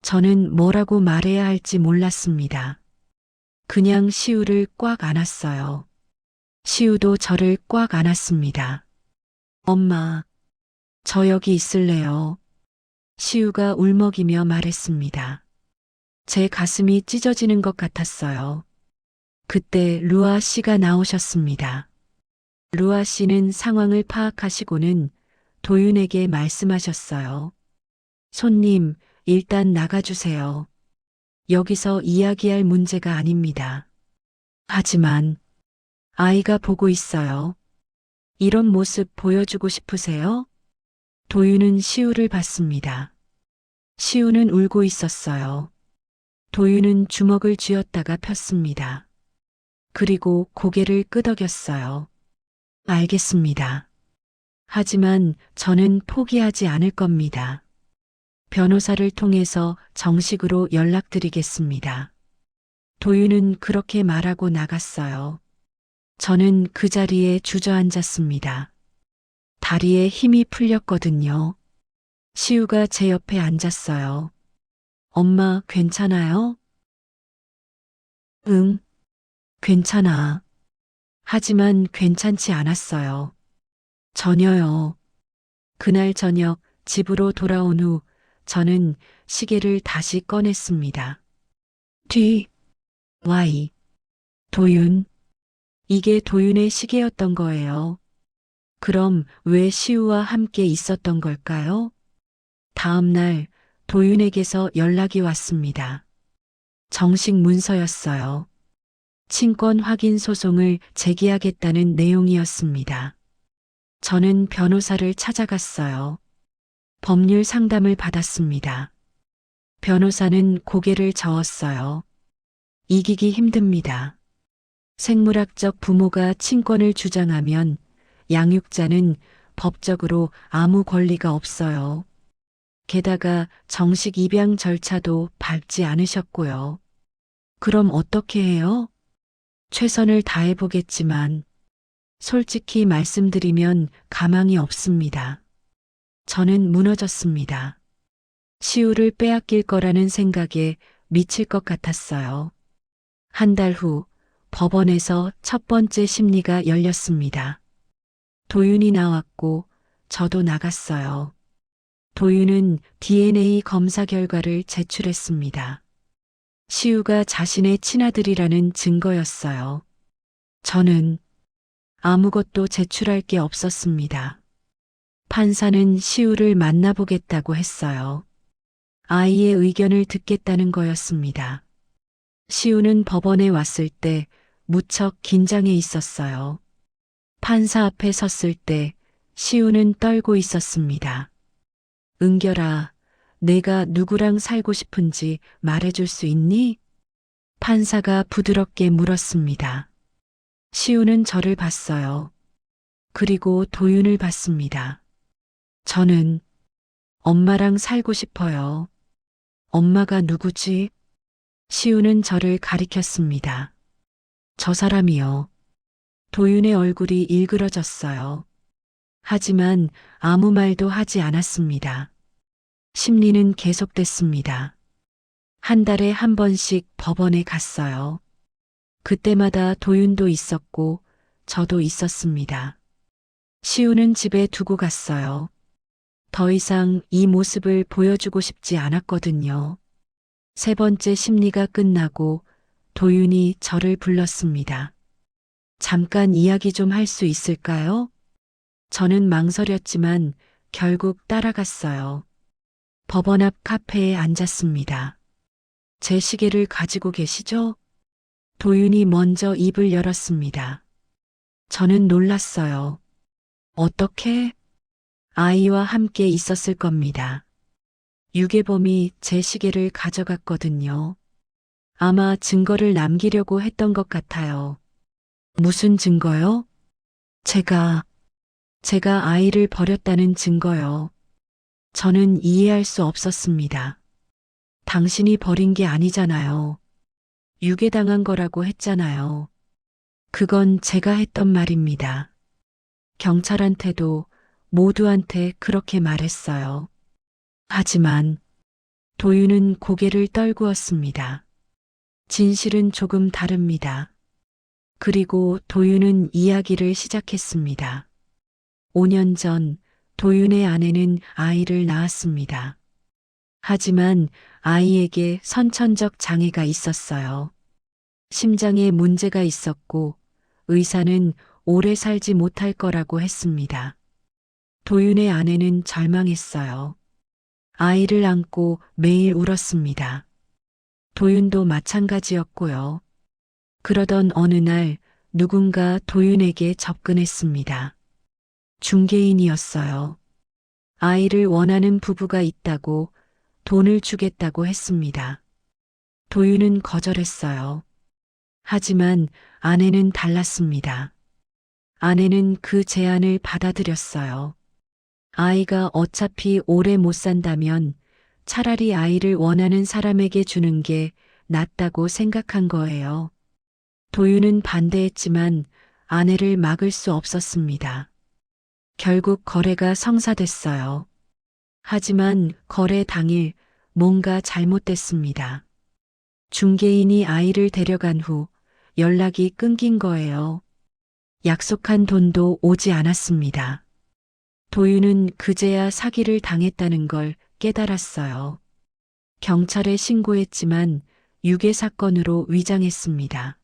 저는 뭐라고 말해야 할지 몰랐습니다. 그냥 시우를 꽉 안았어요. 시우도 저를 꽉 안았습니다. 엄마, 저 여기 있을래요. 시우가 울먹이며 말했습니다. 제 가슴이 찢어지는 것 같았어요. 그때 루아 씨가 나오셨습니다. 루아 씨는 상황을 파악하시고는 도윤에게 말씀하셨어요. 손님, 일단 나가주세요. 여기서 이야기할 문제가 아닙니다. 하지만 아이가 보고 있어요. 이런 모습 보여주고 싶으세요? 도윤은 시우를 봤습니다. 시우는 울고 있었어요. 도윤은 주먹을 쥐었다가 폈습니다. 그리고 고개를 끄덕였어요. 알겠습니다. 하지만 저는 포기하지 않을 겁니다. 변호사를 통해서 정식으로 연락드리겠습니다. 도윤은 그렇게 말하고 나갔어요. 저는 그 자리에 주저앉았습니다. 다리에 힘이 풀렸거든요. 시우가 제 옆에 앉았어요. 엄마, 괜찮아요? 응, 괜찮아. 하지만 괜찮지 않았어요. 전혀요. 그날 저녁 집으로 돌아온 후 저는 시계를 다시 꺼냈습니다. 뒤, Y, 도윤. 이게 도윤의 시계였던 거예요. 그럼 왜 시우와 함께 있었던 걸까요? 다음 날 도윤에게서 연락이 왔습니다. 정식 문서였어요. 친권 확인 소송을 제기하겠다는 내용이었습니다. 저는 변호사를 찾아갔어요. 법률 상담을 받았습니다. 변호사는 고개를 저었어요. 이기기 힘듭니다. 생물학적 부모가 친권을 주장하면 양육자는 법적으로 아무 권리가 없어요. 게다가 정식 입양 절차도 밟지 않으셨고요. 그럼 어떻게 해요? 최선을 다해보겠지만 솔직히 말씀드리면 가망이 없습니다. 저는 무너졌습니다. 시우를 빼앗길 거라는 생각에 미칠 것 같았어요. 한 달 후 법원에서 첫 번째 심리가 열렸습니다. 도윤이 나왔고 저도 나갔어요. 도윤은 DNA 검사 결과를 제출했습니다. 시우가 자신의 친아들이라는 증거였어요. 저는 아무것도 제출할 게 없었습니다. 판사는 시우를 만나보겠다고 했어요. 아이의 의견을 듣겠다는 거였습니다. 시우는 법원에 왔을 때 무척 긴장해 있었어요. 판사 앞에 섰을 때 시우는 떨고 있었습니다. 은결아, 내가 누구랑 살고 싶은지 말해줄 수 있니? 판사가 부드럽게 물었습니다. 시우는 저를 봤어요. 그리고 도윤을 봤습니다. 저는 엄마랑 살고 싶어요. 엄마가 누구지? 시우는 저를 가리켰습니다. 저 사람이요. 도윤의 얼굴이 일그러졌어요. 하지만 아무 말도 하지 않았습니다. 심리는 계속됐습니다. 한 달에 한 번씩 법원에 갔어요. 그때마다 도윤도 있었고 저도 있었습니다. 시우는 집에 두고 갔어요. 더 이상 이 모습을 보여주고 싶지 않았거든요. 세 번째 심리가 끝나고 도윤이 저를 불렀습니다. 잠깐 이야기 좀 할 수 있을까요? 저는 망설였지만 결국 따라갔어요. 법원 앞 카페에 앉았습니다. 제 시계를 가지고 계시죠? 도윤이 먼저 입을 열었습니다. 저는 놀랐어요. 어떻게? 아이와 함께 있었을 겁니다. 유괴범이 제 시계를 가져갔거든요. 아마 증거를 남기려고 했던 것 같아요. 무슨 증거요? 제가 아이를 버렸다는 증거요. 저는 이해할 수 없었습니다. 당신이 버린 게 아니잖아요. 유괴당한 거라고 했잖아요. 그건 제가 했던 말입니다. 경찰한테도 모두한테 그렇게 말했어요. 하지만 도윤은 고개를 떨구었습니다. 진실은 조금 다릅니다. 그리고 도윤은 이야기를 시작했습니다. 5년 전 도윤의 아내는 아이를 낳았습니다. 하지만 아이에게 선천적 장애가 있었어요. 심장에 문제가 있었고 의사는 오래 살지 못할 거라고 했습니다. 도윤의 아내는 절망했어요. 아이를 안고 매일 울었습니다. 도윤도 마찬가지였고요. 그러던 어느 날 누군가 도윤에게 접근했습니다. 중개인이었어요. 아이를 원하는 부부가 있다고 돈을 주겠다고 했습니다. 도윤은 거절했어요. 하지만 아내는 달랐습니다. 아내는 그 제안을 받아들였어요. 아이가 어차피 오래 못 산다면 차라리 아이를 원하는 사람에게 주는 게 낫다고 생각한 거예요. 도윤은 반대했지만 아내를 막을 수 없었습니다. 결국 거래가 성사됐어요. 하지만 거래 당일 뭔가 잘못됐습니다. 중개인이 아이를 데려간 후 연락이 끊긴 거예요. 약속한 돈도 오지 않았습니다. 도윤은 그제야 사기를 당했다는 걸 깨달았어요. 경찰에 신고했지만 유괴 사건으로 위장했습니다.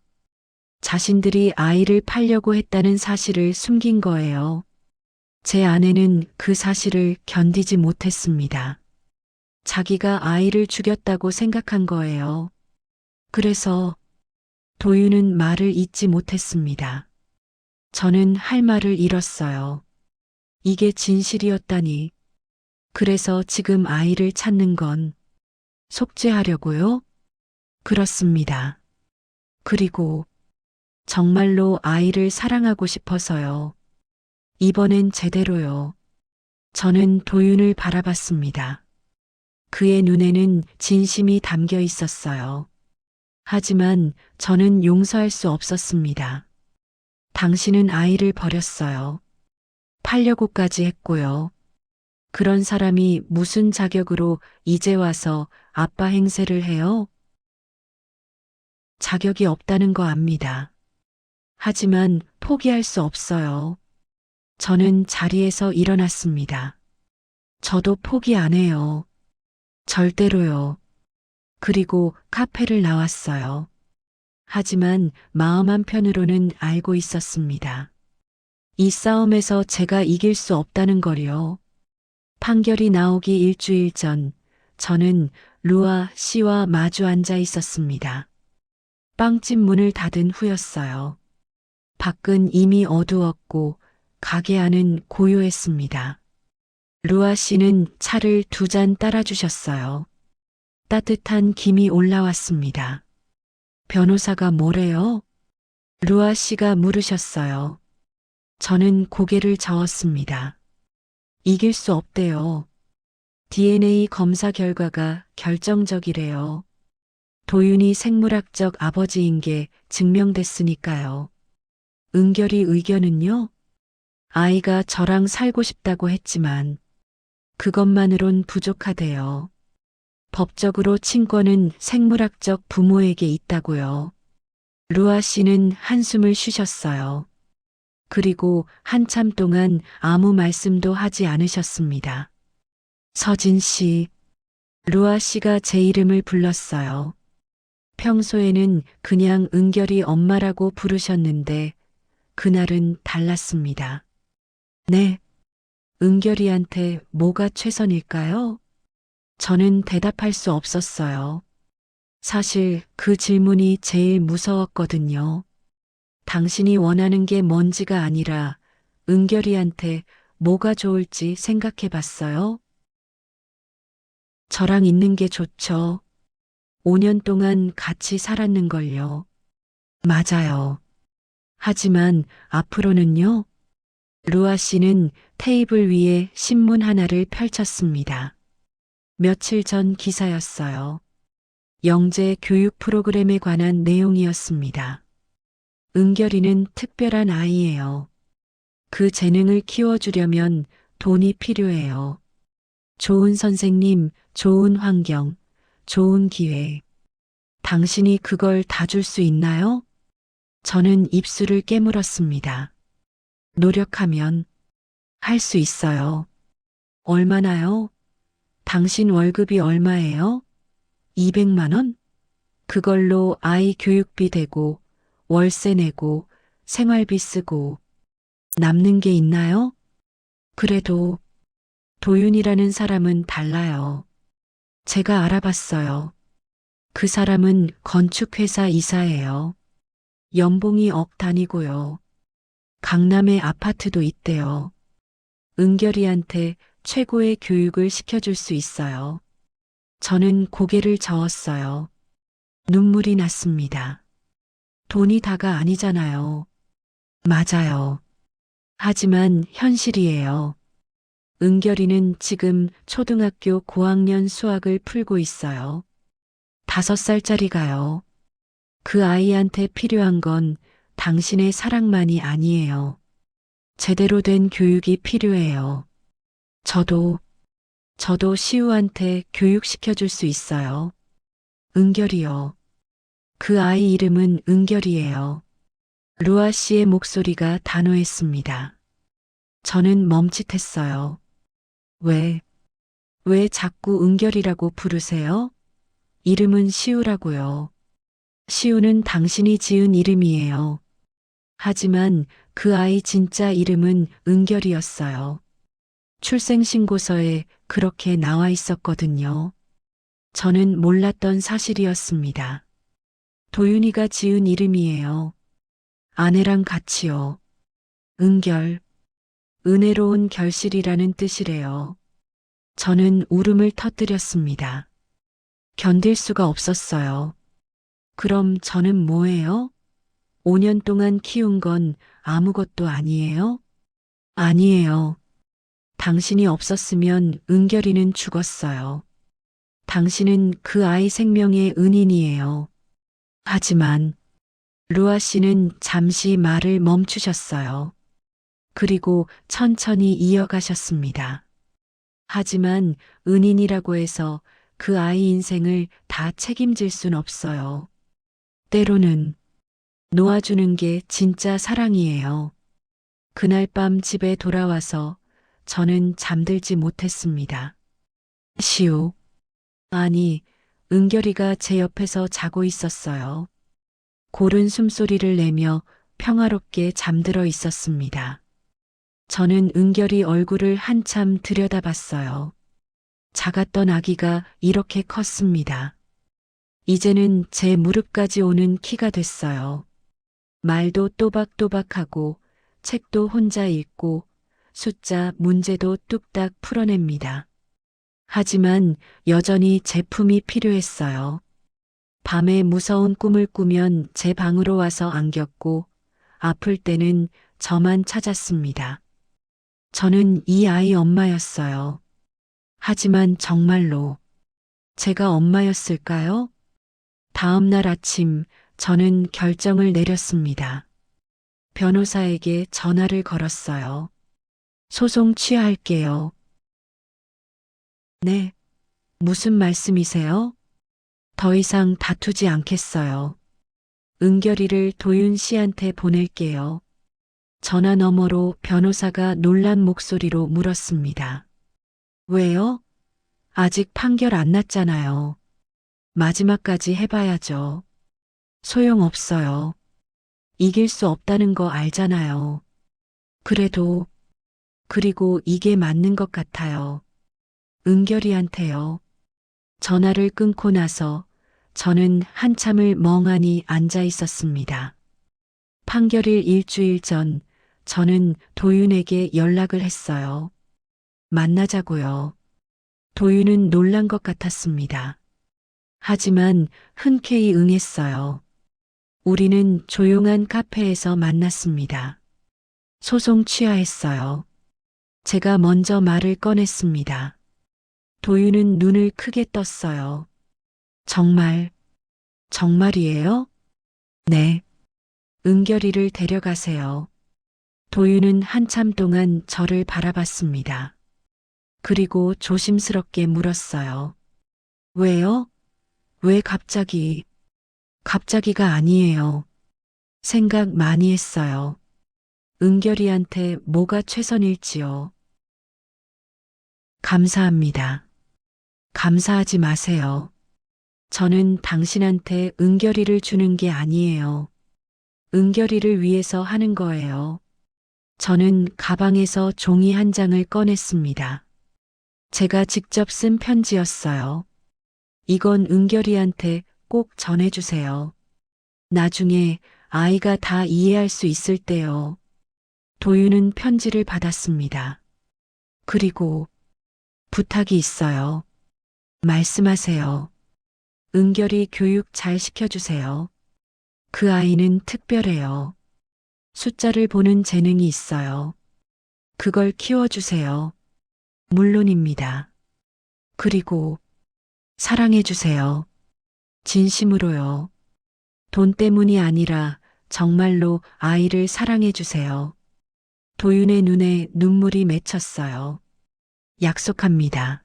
자신들이 아이를 팔려고 했다는 사실을 숨긴 거예요. 제 아내는 그 사실을 견디지 못했습니다. 자기가 아이를 죽였다고 생각한 거예요. 그래서 도윤은 말을 잇지 못했습니다. 저는 할 말을 잃었어요. 이게 진실이었다니. 그래서 지금 아이를 찾는 건 속죄하려고요? 그렇습니다. 그리고 정말로 아이를 사랑하고 싶어서요. 이번엔 제대로요. 저는 도윤을 바라봤습니다. 그의 눈에는 진심이 담겨 있었어요. 하지만 저는 용서할 수 없었습니다. 당신은 아이를 버렸어요. 팔려고까지 했고요. 그런 사람이 무슨 자격으로 이제 와서 아빠 행세를 해요? 자격이 없다는 거 압니다. 하지만 포기할 수 없어요. 저는 자리에서 일어났습니다. 저도 포기 안 해요. 절대로요. 그리고 카페를 나왔어요. 하지만 마음 한편으로는 알고 있었습니다. 이 싸움에서 제가 이길 수 없다는 걸요. 판결이 나오기 일주일 전, 저는 루아 씨와 마주 앉아 있었습니다. 빵집 문을 닫은 후였어요. 밖은 이미 어두웠고 가게 안은 고요했습니다. 루아 씨는 차를 2잔 따라주셨어요. 따뜻한 김이 올라왔습니다. 변호사가 뭐래요? 루아 씨가 물으셨어요. 저는 고개를 저었습니다. 이길 수 없대요. DNA 검사 결과가 결정적이래요. 도윤이 생물학적 아버지인 게 증명됐으니까요. 은결이 의견은요? 아이가 저랑 살고 싶다고 했지만 그것만으론 부족하대요. 법적으로 친권은 생물학적 부모에게 있다고요. 루아 씨는 한숨을 쉬셨어요. 그리고 한참 동안 아무 말씀도 하지 않으셨습니다. 서진 씨, 루아 씨가 제 이름을 불렀어요. 평소에는 그냥 은결이 엄마라고 부르셨는데 그날은 달랐습니다. 네, 은결이한테 뭐가 최선일까요? 저는 대답할 수 없었어요. 사실 그 질문이 제일 무서웠거든요. 당신이 원하는 게 뭔지가 아니라 은결이한테 뭐가 좋을지 생각해 봤어요? 저랑 있는 게 좋죠. 5년 동안 같이 살았는 걸요. 맞아요. 하지만 앞으로는요? 루아 씨는 테이블 위에 신문 하나를 펼쳤습니다. 며칠 전 기사였어요. 영재 교육 프로그램에 관한 내용이었습니다. 은결이는 특별한 아이예요. 그 재능을 키워주려면 돈이 필요해요. 좋은 선생님, 좋은 환경, 좋은 기회. 당신이 그걸 다 줄 수 있나요? 저는 입술을 깨물었습니다. 노력하면 할 수 있어요. 얼마나요? 당신 월급이 얼마예요? 200만 원? 그걸로 아이 교육비 대고 월세 내고 생활비 쓰고 남는 게 있나요? 그래도 도윤이라는 사람은 달라요. 제가 알아봤어요. 그 사람은 건축회사 이사예요. 연봉이 억 단위고요. 강남에 아파트도 있대요. 은결이한테 최고의 교육을 시켜줄 수 있어요. 저는 고개를 저었어요. 눈물이 났습니다. 돈이 다가 아니잖아요. 맞아요. 하지만 현실이에요. 은결이는 지금 초등학교 고학년 수학을 풀고 있어요. 5살짜리가요. 그 아이한테 필요한 건 당신의 사랑만이 아니에요. 제대로 된 교육이 필요해요. 저도 시우한테 교육시켜줄 수 있어요. 은결이요. 그 아이 이름은 은결이에요. 루아 씨의 목소리가 단호했습니다. 저는 멈칫했어요. 왜 자꾸 은결이라고 부르세요? 이름은 시우라고요. 시우는 당신이 지은 이름이에요. 하지만 그 아이 진짜 이름은 은결이었어요. 출생신고서에 그렇게 나와 있었거든요. 저는 몰랐던 사실이었습니다. 도윤이가 지은 이름이에요. 아내랑 같이요. 은결, 은혜로운 결실이라는 뜻이래요. 저는 울음을 터뜨렸습니다. 견딜 수가 없었어요. 그럼 저는 뭐예요? 5년 동안 키운 건 아무것도 아니에요? 아니에요. 당신이 없었으면 은결이는 죽었어요. 당신은 그 아이 생명의 은인이에요. 하지만 루아 씨는 잠시 말을 멈추셨어요. 그리고 천천히 이어가셨습니다. 하지만 은인이라고 해서 그 아이 인생을 다 책임질 순 없어요. 때로는 놓아주는 게 진짜 사랑이에요. 그날 밤 집에 돌아와서 저는 잠들지 못했습니다. 시우. 아니, 은결이가 제 옆에서 자고 있었어요. 고른 숨소리를 내며 평화롭게 잠들어 있었습니다. 저는 은결이 얼굴을 한참 들여다봤어요. 작았던 아기가 이렇게 컸습니다. 이제는 제 무릎까지 오는 키가 됐어요. 말도 또박또박하고 책도 혼자 읽고 숫자 문제도 뚝딱 풀어냅니다. 하지만 여전히 제품이 필요했어요. 밤에 무서운 꿈을 꾸면 제 방으로 와서 안겼고 아플 때는 저만 찾았습니다. 저는 이 아이 엄마였어요. 하지만 정말로 제가 엄마였을까요? 다음 날 아침 저는 결정을 내렸습니다. 변호사에게 전화를 걸었어요. 소송 취하할게요. 네, 무슨 말씀이세요? 더 이상 다투지 않겠어요. 은결이를 도윤 씨한테 보낼게요. 전화 너머로 변호사가 놀란 목소리로 물었습니다. 왜요? 아직 판결 안 났잖아요. 마지막까지 해봐야죠. 소용없어요. 이길 수 없다는 거 알잖아요. 그리고 이게 맞는 것 같아요. 은결이한테요. 전화를 끊고 나서 저는 한참을 멍하니 앉아 있었습니다. 판결일 일주일 전 저는 도윤에게 연락을 했어요. 만나자고요. 도윤은 놀란 것 같았습니다. 하지만 흔쾌히 응했어요. 우리는 조용한 카페에서 만났습니다. 소송 취하했어요. 제가 먼저 말을 꺼냈습니다. 도윤은 눈을 크게 떴어요. 정말이에요? 네. 은결이를 데려가세요. 도윤은 한참 동안 저를 바라봤습니다. 그리고 조심스럽게 물었어요. 왜요? 왜 갑자기? 갑자기가 아니에요. 생각 많이 했어요. 은결이한테 뭐가 최선일지요. 감사합니다. 감사하지 마세요. 저는 당신한테 은결이를 주는 게 아니에요. 은결이를 위해서 하는 거예요. 저는 가방에서 종이 한 장을 꺼냈습니다. 제가 직접 쓴 편지였어요. 이건 은결이한테 꼭 전해주세요. 나중에 아이가 다 이해할 수 있을 때요. 도윤은 편지를 받았습니다. 그리고 부탁이 있어요. 말씀하세요. 은결이 교육 잘 시켜주세요. 그 아이는 특별해요. 숫자를 보는 재능이 있어요. 그걸 키워주세요. 물론입니다. 그리고 사랑해주세요. 진심으로요. 돈 때문이 아니라 정말로 아이를 사랑해주세요. 도윤의 눈에 눈물이 맺혔어요. 약속합니다.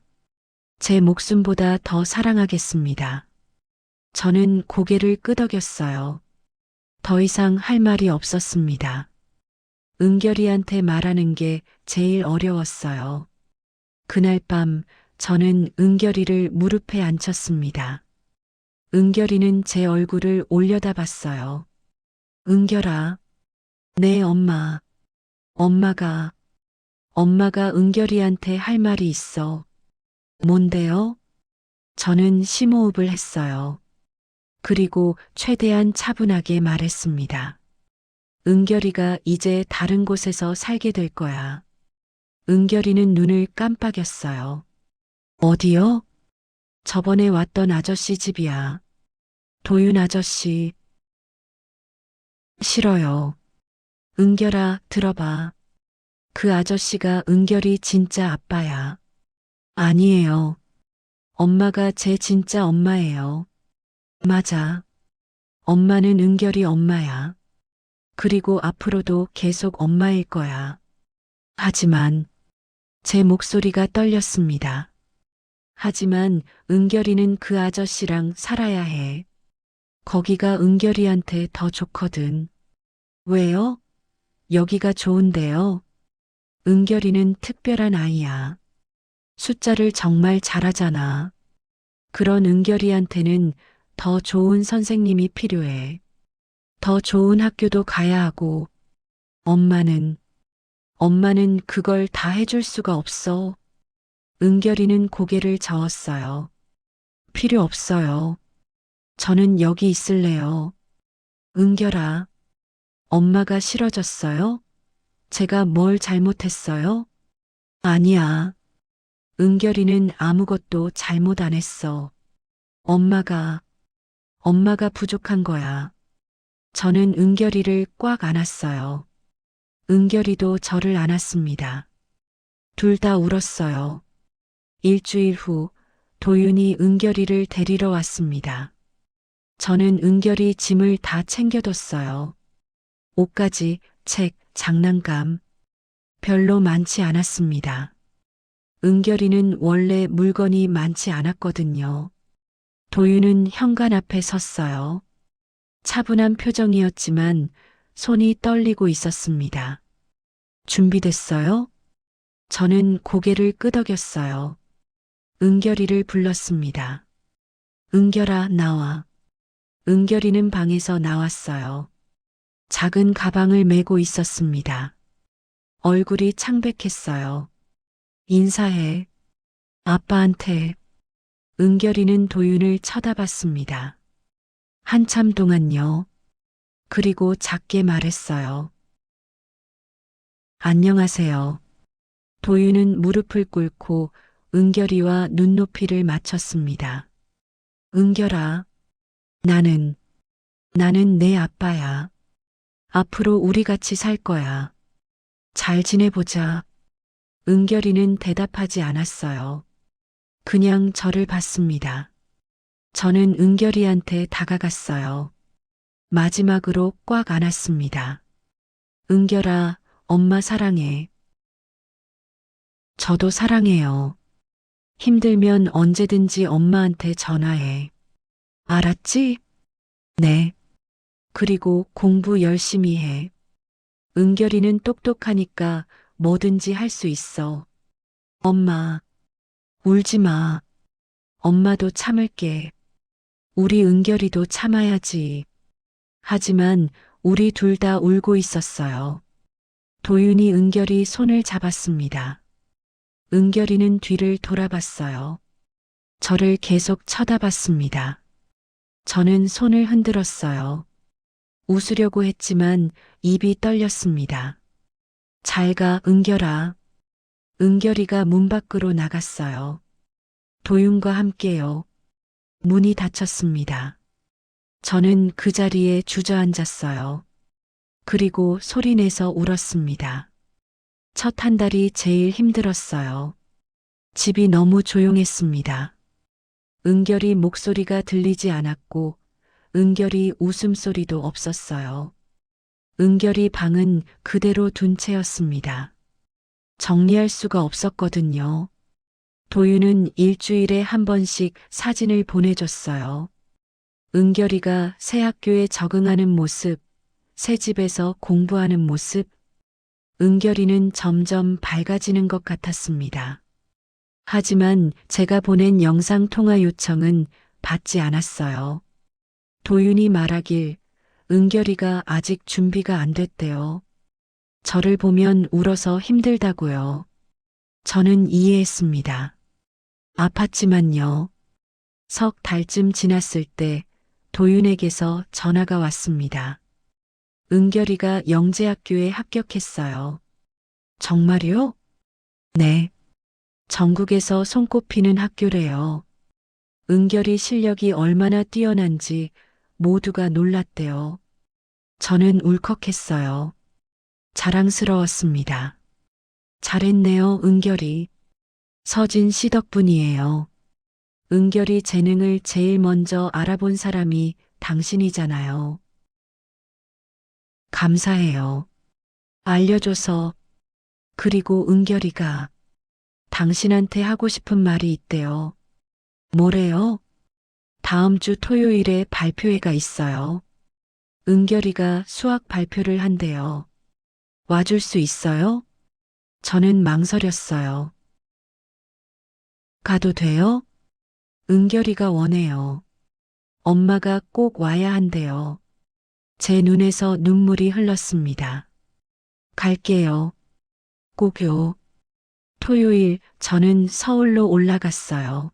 제 목숨보다 더 사랑하겠습니다. 저는 고개를 끄덕였어요. 더 이상 할 말이 없었습니다. 은결이한테 말하는 게 제일 어려웠어요. 그날 밤 저는 은결이를 무릎에 앉혔습니다. 은결이는 제 얼굴을 올려다봤어요. 은결아, 네 엄마. 엄마가 은결이한테 할 말이 있어. 뭔데요? 저는 심호흡을 했어요. 그리고 최대한 차분하게 말했습니다. 은결이가 이제 다른 곳에서 살게 될 거야. 은결이는 눈을 깜빡였어요. 어디요? 저번에 왔던 아저씨 집이야. 도윤 아저씨. 싫어요. 은결아, 들어봐. 그 아저씨가 은결이 진짜 아빠야. 아니에요. 엄마가 제 진짜 엄마예요. 맞아. 엄마는 은결이 엄마야. 그리고 앞으로도 계속 엄마일 거야. 하지만 제 목소리가 떨렸습니다. 하지만 은결이는 그 아저씨랑 살아야 해. 거기가 은결이한테 더 좋거든. 왜요? 여기가 좋은데요. 은결이는 특별한 아이야. 숫자를 정말 잘하잖아. 그런 은결이한테는 더 좋은 선생님이 필요해. 더 좋은 학교도 가야 하고, 엄마는 그걸 다 해줄 수가 없어. 은결이는 고개를 저었어요. 필요 없어요. 저는 여기 있을래요. 은결아, 엄마가 싫어졌어요? 제가 뭘 잘못했어요? 아니야. 은결이는 아무것도 잘못 안 했어. 엄마가 부족한 거야. 저는 은결이를 꽉 안았어요. 은결이도 저를 안았습니다. 둘 다 울었어요. 일주일 후 도윤이 은결이를 데리러 왔습니다. 저는 은결이 짐을 다 챙겨뒀어요. 옷가지, 책, 장난감. 별로 많지 않았습니다. 은결이는 원래 물건이 많지 않았거든요. 도윤은 현관 앞에 섰어요. 차분한 표정이었지만 손이 떨리고 있었습니다. 준비됐어요? 저는 고개를 끄덕였어요. 은결이를 불렀습니다. 은결아, 나와. 은결이는 방에서 나왔어요. 작은 가방을 메고 있었습니다. 얼굴이 창백했어요. 인사해. 아빠한테. 은결이는 도윤을 쳐다봤습니다. 한참 동안요. 그리고 작게 말했어요. 안녕하세요. 도윤은 무릎을 꿇고 은결이와 눈높이를 맞췄습니다. 은결아, 나는 내 아빠야. 앞으로 우리 같이 살 거야. 잘 지내보자. 은결이는 대답하지 않았어요. 그냥 저를 봤습니다. 저는 은결이한테 다가갔어요. 마지막으로 꽉 안았습니다. 은결아, 엄마 사랑해. 저도 사랑해요. 힘들면 언제든지 엄마한테 전화해. 알았지? 네. 그리고 공부 열심히 해. 은결이는 똑똑하니까 뭐든지 할 수 있어. 엄마, 울지 마. 엄마도 참을게. 우리 은결이도 참아야지. 하지만 우리 둘 다 울고 있었어요. 도윤이 은결이 손을 잡았습니다. 은결이는 뒤를 돌아봤어요. 저를 계속 쳐다봤습니다. 저는 손을 흔들었어요. 웃으려고 했지만 입이 떨렸습니다. 잘 가, 은결아. 은결이가 문 밖으로 나갔어요. 도윤과 함께요. 문이 닫혔습니다. 저는 그 자리에 주저앉았어요. 그리고 소리내서 울었습니다. 첫 한 달이 제일 힘들었어요. 집이 너무 조용했습니다. 은결이 목소리가 들리지 않았고 은결이 웃음소리도 없었어요. 은결이 방은 그대로 둔 채였습니다. 정리할 수가 없었거든요. 도윤은 일주일에 한 번씩 사진을 보내줬어요. 은결이가 새 학교에 적응하는 모습, 새 집에서 공부하는 모습, 은결이는 점점 밝아지는 것 같았습니다. 하지만 제가 보낸 영상 통화 요청은 받지 않았어요. 도윤이 말하길 은결이가 아직 준비가 안 됐대요. 저를 보면 울어서 힘들다고요. 저는 이해했습니다. 아팠지만요. 석 달쯤 지났을 때 도윤에게서 전화가 왔습니다. 은결이가 영재학교에 합격했어요. 정말요? 네. 전국에서 손꼽히는 학교래요. 은결이 실력이 얼마나 뛰어난지 모두가 놀랐대요. 저는 울컥했어요. 자랑스러웠습니다. 잘했네요, 은결이. 서진 씨 덕분이에요. 은결이 재능을 제일 먼저 알아본 사람이 당신이잖아요. 감사해요. 알려줘서. 그리고 은결이가 당신한테 하고 싶은 말이 있대요. 뭐래요? 다음 주 토요일에 발표회가 있어요. 은결이가 수학 발표를 한대요. 와줄 수 있어요? 저는 망설였어요. 가도 돼요? 은결이가 원해요. 엄마가 꼭 와야 한대요. 제 눈에서 눈물이 흘렀습니다. 갈게요. 꼭요. 토요일 저는 서울로 올라갔어요.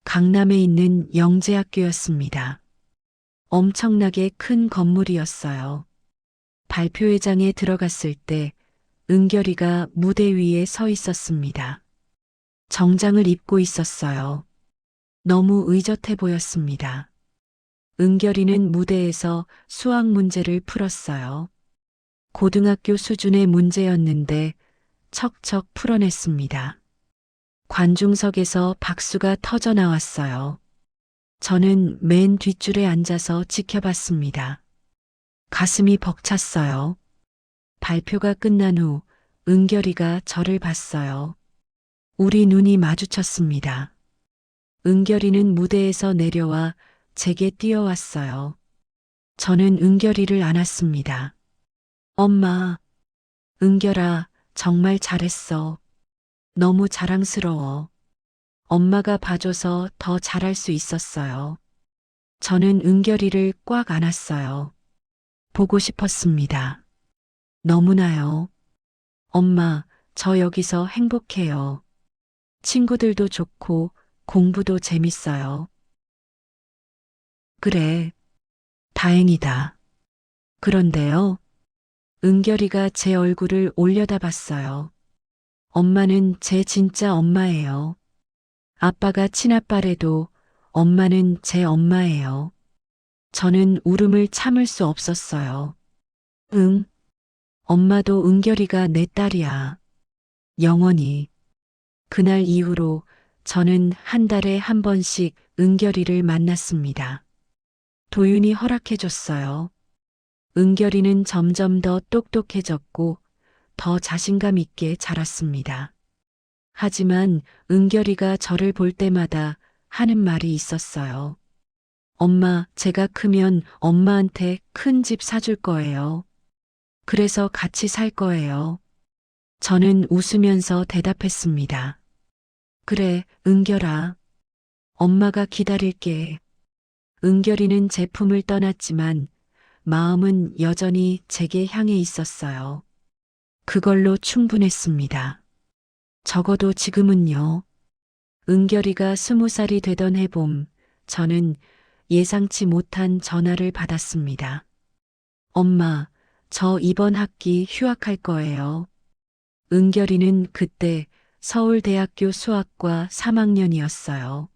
강남에 있는 영재학교였습니다. 엄청나게 큰 건물이었어요. 발표회장에 들어갔을 때 은결이가 무대 위에 서 있었습니다. 정장을 입고 있었어요. 너무 의젓해 보였습니다. 은결이는 무대에서 수학 문제를 풀었어요. 고등학교 수준의 문제였는데 척척 풀어냈습니다. 관중석에서 박수가 터져 나왔어요. 저는 맨 뒷줄에 앉아서 지켜봤습니다. 가슴이 벅찼어요. 발표가 끝난 후 은결이가 저를 봤어요. 우리 눈이 마주쳤습니다. 은결이는 무대에서 내려와 제게 뛰어왔어요. 저는 은결이를 안았습니다. 엄마, 은결아, 정말 잘했어. 너무 자랑스러워. 엄마가 봐줘서 더 잘할 수 있었어요. 저는 은결이를 꽉 안았어요. 보고 싶었습니다. 너무나요. 엄마, 저 여기서 행복해요. 친구들도 좋고 공부도 재밌어요. 그래, 다행이다. 그런데요. 은결이가 제 얼굴을 올려다봤어요. 엄마는 제 진짜 엄마예요. 아빠가 친아빠래도 엄마는 제 엄마예요. 저는 울음을 참을 수 없었어요. 응, 엄마도 은결이가 내 딸이야. 영원히. 그날 이후로 저는 한 달에 한 번씩 은결이를 만났습니다. 도윤이 허락해줬어요. 은결이는 점점 더 똑똑해졌고 더 자신감 있게 자랐습니다. 하지만 은결이가 저를 볼 때마다 하는 말이 있었어요. 엄마, 제가 크면 엄마한테 큰 집 사줄 거예요. 그래서 같이 살 거예요. 저는 웃으면서 대답했습니다. 그래, 은결아. 엄마가 기다릴게. 은결이는 제품을 떠났지만 마음은 여전히 제게 향해 있었어요. 그걸로 충분했습니다. 적어도 지금은요. 은결이가 20살이 되던 해봄, 저는 예상치 못한 전화를 받았습니다. 엄마, 저 이번 학기 휴학할 거예요. 은결이는 그때 서울대학교 수학과 3학년이었어요.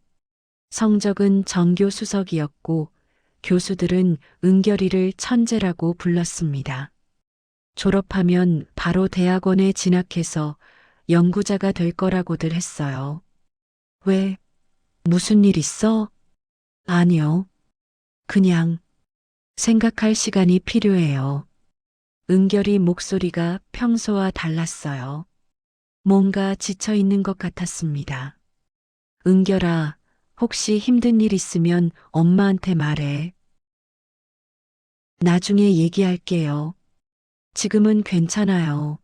성적은 전교 수석이었고 교수들은 은결이를 천재라고 불렀습니다. 졸업하면 바로 대학원에 진학해서 연구자가 될 거라고들 했어요. 왜? 무슨 일 있어? 아니요. 그냥 생각할 시간이 필요해요. 은결이 목소리가 평소와 달랐어요. 뭔가 지쳐 있는 것 같았습니다. 은결아, 혹시 힘든 일 있으면 엄마한테 말해. 나중에 얘기할게요. 지금은 괜찮아요.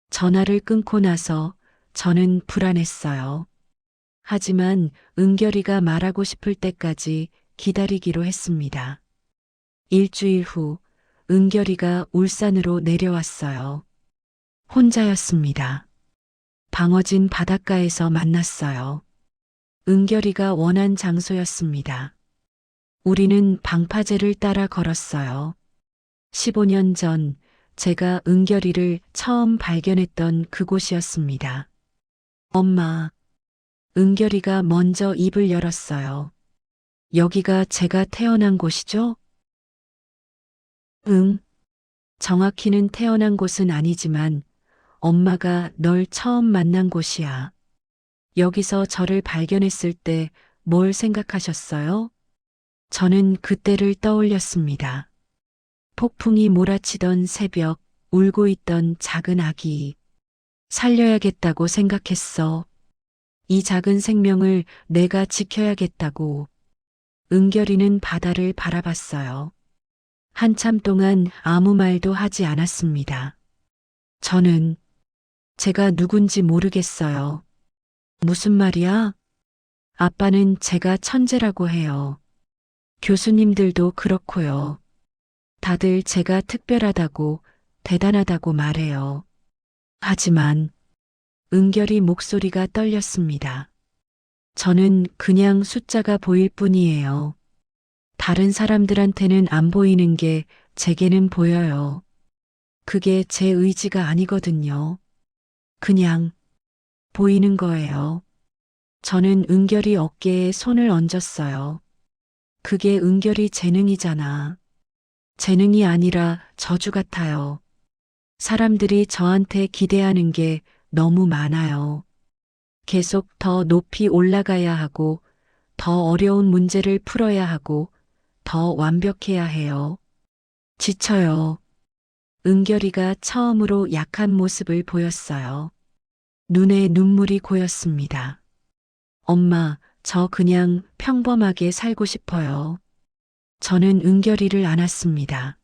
전화를 끊고 나서 저는 불안했어요. 하지만 은결이가 말하고 싶을 때까지 기다리기로 했습니다. 일주일 후 은결이가 울산으로 내려왔어요. 혼자였습니다. 방어진 바닷가에서 만났어요. 은결이가 원한 장소였습니다. 우리는 방파제를 따라 걸었어요. 15년 전 제가 은결이를 처음 발견했던 그곳이었습니다. 엄마, 은결이가 먼저 입을 열었어요. 여기가 제가 태어난 곳이죠? 응. 정확히는 태어난 곳은 아니지만 엄마가 널 처음 만난 곳이야. 여기서 저를 발견했을 때 뭘 생각하셨어요? 저는 그때를 떠올렸습니다. 폭풍이 몰아치던 새벽, 울고 있던 작은 아기. 살려야겠다고 생각했어. 이 작은 생명을 내가 지켜야겠다고. 은결이는 바다를 바라봤어요. 한참 동안 아무 말도 하지 않았습니다. 저는 제가 누군지 모르겠어요. 무슨 말이야? 아빠는 제가 천재라고 해요. 교수님들도 그렇고요. 다들 제가 특별하다고, 대단하다고 말해요. 하지만 은결이 목소리가 떨렸습니다. 저는 그냥 숫자가 보일 뿐이에요. 다른 사람들한테는 안 보이는 게 제게는 보여요. 그게 제 의지가 아니거든요. 그냥 보이는 거예요. 저는 은결이 어깨에 손을 얹었어요. 그게 은결이 재능이잖아. 재능이 아니라 저주 같아요. 사람들이 저한테 기대하는 게 너무 많아요. 계속 더 높이 올라가야 하고, 더 어려운 문제를 풀어야 하고, 더 완벽해야 해요. 지쳐요. 은결이가 처음으로 약한 모습을 보였어요. 눈에 눈물이 고였습니다. 엄마, 저 그냥 평범하게 살고 싶어요. 저는 은결이를 안았습니다.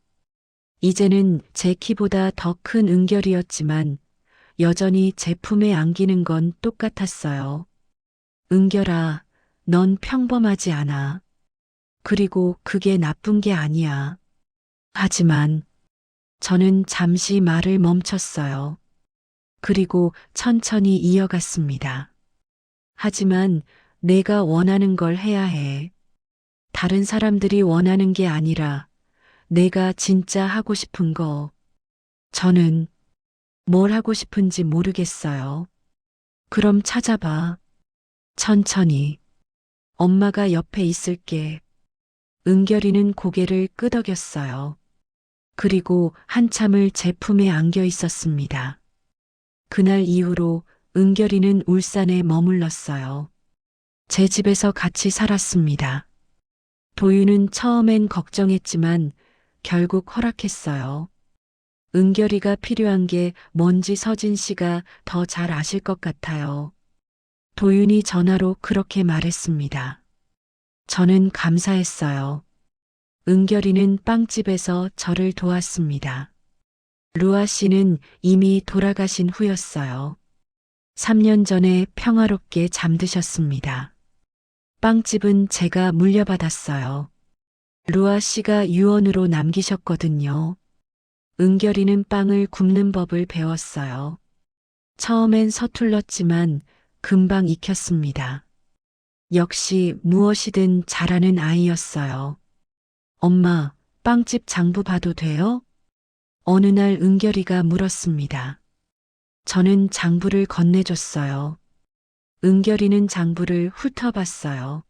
이제는 제 키보다 더 큰 은결이었지만 여전히 제 품에 안기는 건 똑같았어요. 은결아, 넌 평범하지 않아. 그리고 그게 나쁜 게 아니야. 하지만 저는 잠시 말을 멈췄어요. 그리고 천천히 이어갔습니다. 하지만 내가 원하는 걸 해야 해. 다른 사람들이 원하는 게 아니라 내가 진짜 하고 싶은 거. 저는 뭘 하고 싶은지 모르겠어요. 그럼 찾아봐. 천천히. 엄마가 옆에 있을게. 은결이는 고개를 끄덕였어요. 그리고 한참을 제 품에 안겨 있었습니다. 그날 이후로 은결이는 울산에 머물렀어요. 제 집에서 같이 살았습니다. 도윤은 처음엔 걱정했지만 결국 허락했어요. 은결이가 필요한 게 뭔지 서진 씨가 더 잘 아실 것 같아요. 도윤이 전화로 그렇게 말했습니다. 저는 감사했어요. 은결이는 빵집에서 저를 도왔습니다. 루아 씨는 이미 돌아가신 후였어요. 3년 전에 평화롭게 잠드셨습니다. 빵집은 제가 물려받았어요. 루아 씨가 유언으로 남기셨거든요. 은결이는 빵을 굽는 법을 배웠어요. 처음엔 서툴렀지만 금방 익혔습니다. 역시 무엇이든 잘하는 아이였어요. 엄마, 빵집 장부 봐도 돼요? 어느 날 은결이가 물었습니다. 저는 장부를 건네줬어요. 은결이는 장부를 훑어봤어요.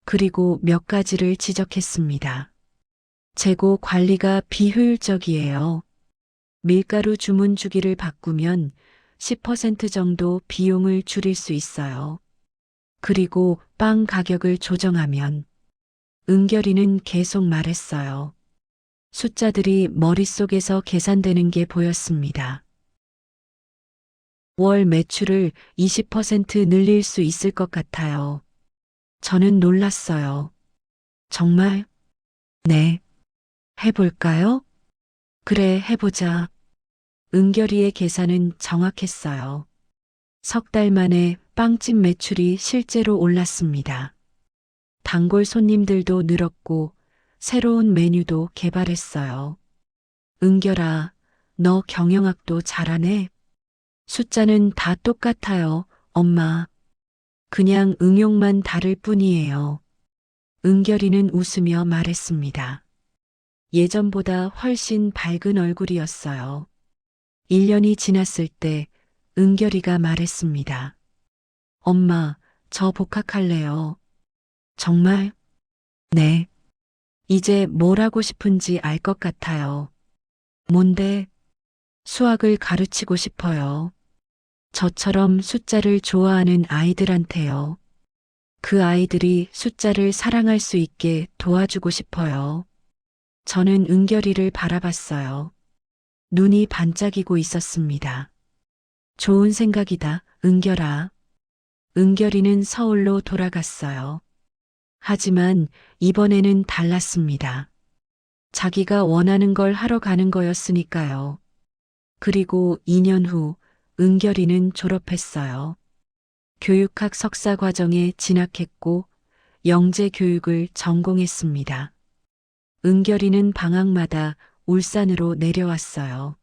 그리고 몇 가지를 지적했습니다. 재고 관리가 비효율적이에요. 밀가루 주문 주기를 바꾸면 10% 정도 비용을 줄일 수 있어요. 그리고 빵 가격을 조정하면 은결이는 계속 말했어요. 숫자들이 머릿속에서 계산되는 게 보였습니다. 월 매출을 20% 늘릴 수 있을 것 같아요. 저는 놀랐어요. 정말? 네. 해볼까요? 그래, 해보자. 은결이의 계산은 정확했어요. 석 달 만에 빵집 매출이 실제로 올랐습니다. 단골 손님들도 늘었고 새로운 메뉴도 개발했어요. 은결아, 너 경영학도 잘하네. 숫자는 다 똑같아요, 엄마. 그냥 응용만 다를 뿐이에요. 은결이는 웃으며 말했습니다. 예전보다 훨씬 밝은 얼굴이었어요. 1년이 지났을 때 은결이가 말했습니다. 엄마, 저 복학할래요. 정말? 네. 이제 뭘 하고 싶은지 알 것 같아요. 뭔데? 수학을 가르치고 싶어요. 저처럼 숫자를 좋아하는 아이들한테요. 그 아이들이 숫자를 사랑할 수 있게 도와주고 싶어요. 저는 은결이를 바라봤어요. 눈이 반짝이고 있었습니다. 좋은 생각이다, 은결아. 은결이는 서울로 돌아갔어요. 하지만 이번에는 달랐습니다. 자기가 원하는 걸 하러 가는 거였으니까요. 그리고 2년 후 은결이는 졸업했어요. 교육학 석사 과정에 진학했고 영재 교육을 전공했습니다. 은결이는 방학마다 울산으로 내려왔어요.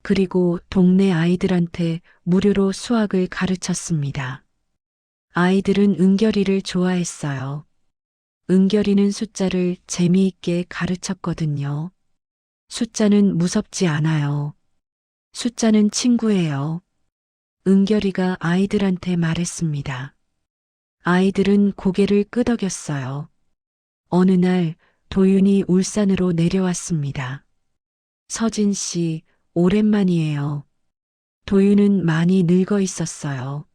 그리고 동네 아이들한테 무료로 수학을 가르쳤습니다. 아이들은 은결이를 좋아했어요. 은결이는 숫자를 재미있게 가르쳤거든요. 숫자는 무섭지 않아요. 숫자는 친구예요. 은결이가 아이들한테 말했습니다. 아이들은 고개를 끄덕였어요. 어느 날 도윤이 울산으로 내려왔습니다. 서진 씨, 오랜만이에요. 도윤은 많이 늙어 있었어요.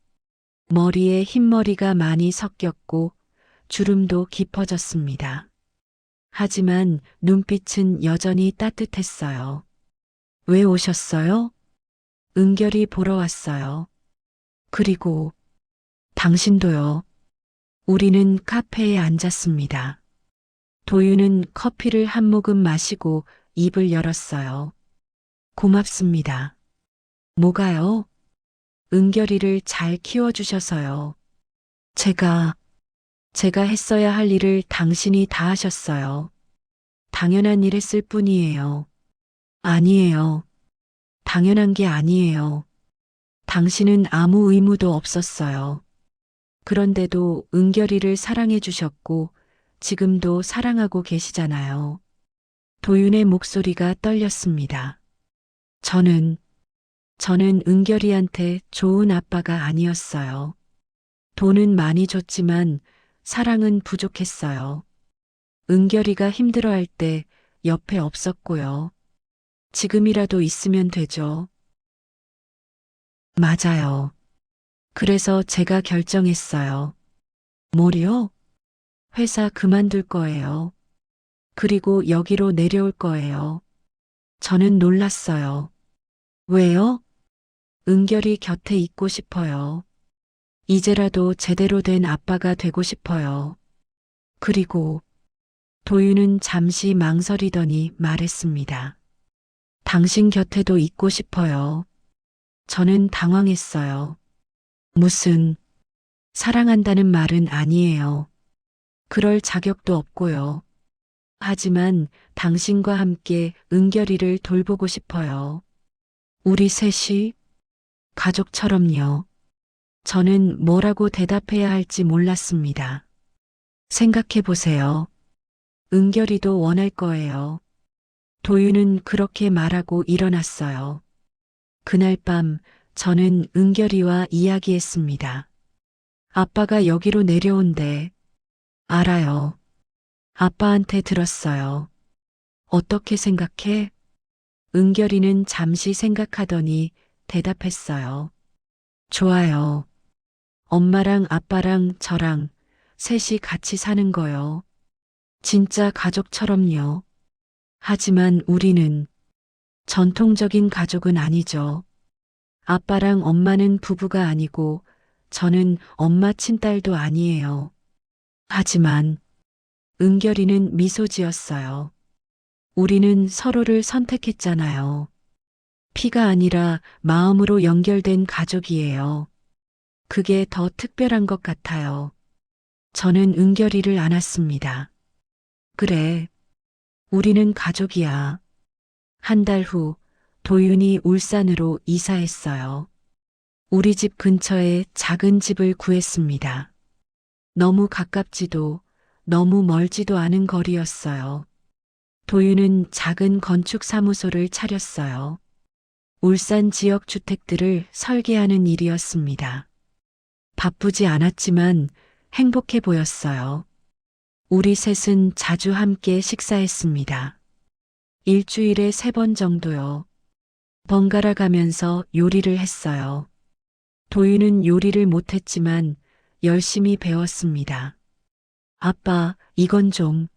머리에 흰머리가 많이 섞였고 주름도 깊어졌습니다. 하지만 눈빛은 여전히 따뜻했어요. 왜 오셨어요? 은결이 보러 왔어요. 그리고 당신도요. 우리는 카페에 앉았습니다. 도윤은 커피를 한 모금 마시고 입을 열었어요. 고맙습니다. 뭐가요? 은결이를 잘 키워주셔서요. 제가 했어야 할 일을 당신이 다 하셨어요. 당연한 일 했을 뿐이에요. 아니에요. 당연한 게 아니에요. 당신은 아무 의무도 없었어요. 그런데도 은결이를 사랑해 주셨고 지금도 사랑하고 계시잖아요. 도윤의 목소리가 떨렸습니다. 저는 은결이한테 좋은 아빠가 아니었어요. 돈은 많이 줬지만 사랑은 부족했어요. 은결이가 힘들어할 때 옆에 없었고요. 지금이라도 있으면 되죠. 맞아요. 그래서 제가 결정했어요. 뭐요? 회사 그만둘 거예요. 그리고 여기로 내려올 거예요. 저는 놀랐어요. 왜요? 은결이 곁에 있고 싶어요. 이제라도 제대로 된 아빠가 되고 싶어요. 그리고 도윤은 잠시 망설이더니 말했습니다. 당신 곁에도 있고 싶어요. 저는 당황했어요. 무슨 사랑한다는 말은 아니에요. 그럴 자격도 없고요. 하지만 당신과 함께 은결이를 돌보고 싶어요. 우리 셋이 가족처럼요. 저는 뭐라고 대답해야 할지 몰랐습니다. 생각해 보세요. 은결이도 원할 거예요. 도윤은 그렇게 말하고 일어났어요. 그날 밤 저는 은결이와 이야기했습니다. 아빠가 여기로 내려온대. 알아요. 아빠한테 들었어요. 어떻게 생각해? 은결이는 잠시 생각하더니 대답했어요. 좋아요. 엄마랑 아빠랑 저랑 셋이 같이 사는 거요. 진짜 가족처럼요. 하지만 우리는 전통적인 가족은 아니죠. 아빠랑 엄마는 부부가 아니고 저는 엄마 친딸도 아니에요. 하지만 은결이는 미소 지었어요. 우리는 서로를 선택했잖아요. 피가 아니라 마음으로 연결된 가족이에요. 그게 더 특별한 것 같아요. 저는 은결이를 안았습니다. 그래, 우리는 가족이야. 한 달 후 도윤이 울산으로 이사했어요. 우리 집 근처에 작은 집을 구했습니다. 너무 가깝지도 너무 멀지도 않은 거리였어요. 도윤은 작은 건축 사무소를 차렸어요. 울산 지역 주택들을 설계하는 일이었습니다. 바쁘지 않았지만 행복해 보였어요. 우리 셋은 자주 함께 식사했습니다. 일주일에 3번 정도요. 번갈아 가면서 요리를 했어요. 도윤은 요리를 못했지만 열심히 배웠습니다. 아빠, 이건 좀.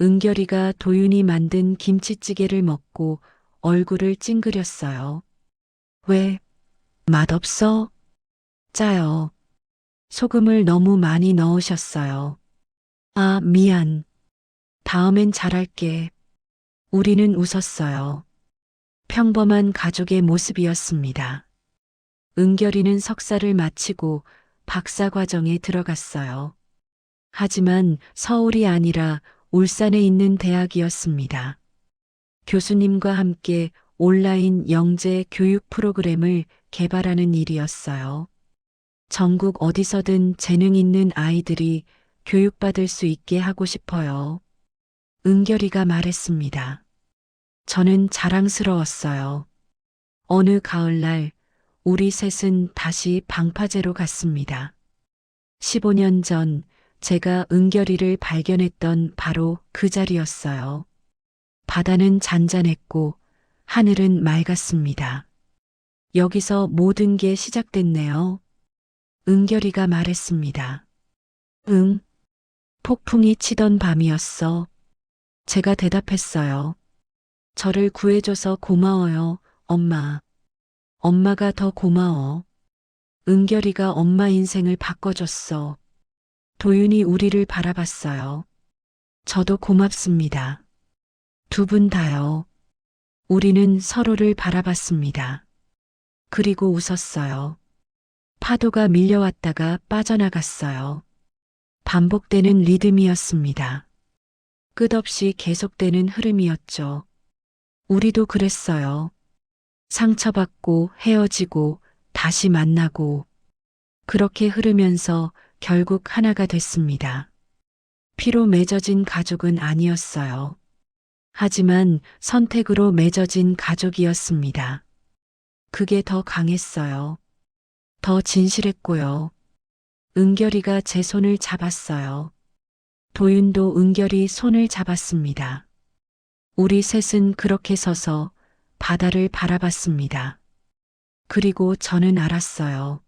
은결이가 도윤이 만든 김치찌개를 먹고 얼굴을 찡그렸어요. 왜? 맛없어? 짜요. 소금을 너무 많이 넣으셨어요. 아, 미안. 다음엔 잘할게. 우리는 웃었어요. 평범한 가족의 모습이었습니다. 은결이는 석사를 마치고 박사 과정에 들어갔어요. 하지만 서울이 아니라 울산에 있는 대학이었습니다. 교수님과 함께 온라인 영재 교육 프로그램을 개발하는 일이었어요. 전국 어디서든 재능 있는 아이들이 교육받을 수 있게 하고 싶어요. 은결이가 말했습니다. 저는 자랑스러웠어요. 어느 가을날 우리 셋은 다시 방파제로 갔습니다. 15년 전 제가 은결이를 발견했던 바로 그 자리였어요. 바다는 잔잔했고 하늘은 맑았습니다. 여기서 모든 게 시작됐네요. 은결이가 말했습니다. 응, 폭풍이 치던 밤이었어. 제가 대답했어요. 저를 구해줘서 고마워요, 엄마. 엄마가 더 고마워. 은결이가 엄마 인생을 바꿔줬어. 도윤이 우리를 바라봤어요. 저도 고맙습니다. 두 분 다요. 우리는 서로를 바라봤습니다. 그리고 웃었어요. 파도가 밀려왔다가 빠져나갔어요. 반복되는 리듬이었습니다. 끝없이 계속되는 흐름이었죠. 우리도 그랬어요. 상처받고 헤어지고 다시 만나고 그렇게 흐르면서 결국 하나가 됐습니다. 피로 맺어진 가족은 아니었어요. 하지만 선택으로 맺어진 가족이었습니다. 그게 더 강했어요. 더 진실했고요. 은결이가 제 손을 잡았어요. 도윤도 은결이 손을 잡았습니다. 우리 셋은 그렇게 서서 바다를 바라봤습니다. 그리고 저는 알았어요.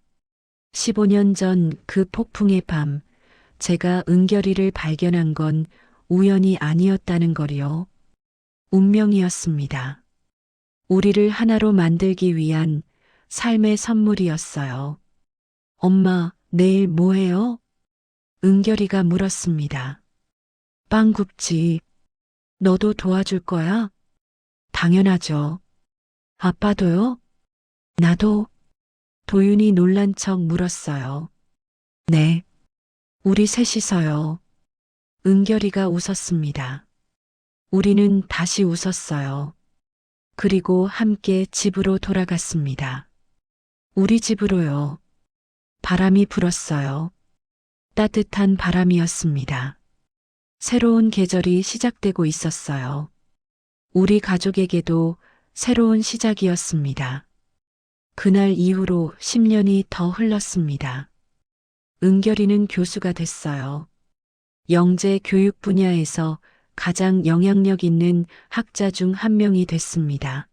15년 전 그 폭풍의 밤, 제가 은결이를 발견한 건 우연이 아니었다는 거리요. 운명이었습니다. 우리를 하나로 만들기 위한 삶의 선물이었어요. 엄마, 내일 뭐 해요? 은결이가 물었습니다. 빵 굽지. 너도 도와줄 거야? 당연하죠. 아빠도요? 나도? 도윤이 놀란 척 물었어요. 네. 우리 셋이서요. 은결이가 웃었습니다. 우리는 다시 웃었어요. 그리고 함께 집으로 돌아갔습니다. 우리 집으로요. 바람이 불었어요. 따뜻한 바람이었습니다. 새로운 계절이 시작되고 있었어요. 우리 가족에게도 새로운 시작이었습니다. 그날 이후로 10년이 더 흘렀습니다. 은결이는 교수가 됐어요. 영재 교육 분야에서 가장 영향력 있는 학자 중 한 명이 됐습니다.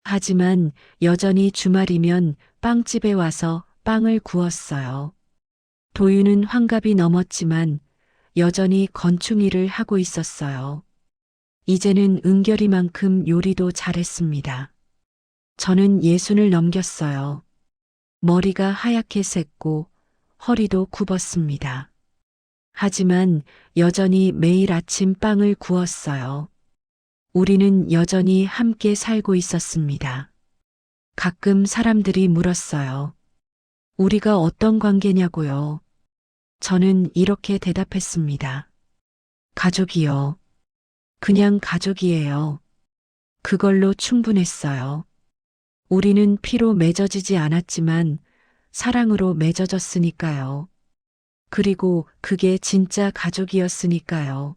하지만 여전히 주말이면 빵집에 와서 빵을 구웠어요. 도유는 환갑이 넘었지만 여전히 건축 일을 하고 있었어요. 이제는 은결이만큼 요리도 잘했습니다. 저는 60을 넘겼어요. 머리가 하얗게 샜고 허리도 굽었습니다. 하지만 여전히 매일 아침 빵을 구웠어요. 우리는 여전히 함께 살고 있었습니다. 가끔 사람들이 물었어요. 우리가 어떤 관계냐고요. 저는 이렇게 대답했습니다. 가족이요. 그냥 가족이에요. 그걸로 충분했어요. 우리는 피로 맺어지지 않았지만 사랑으로 맺어졌으니까요. 그리고 그게 진짜 가족이었으니까요.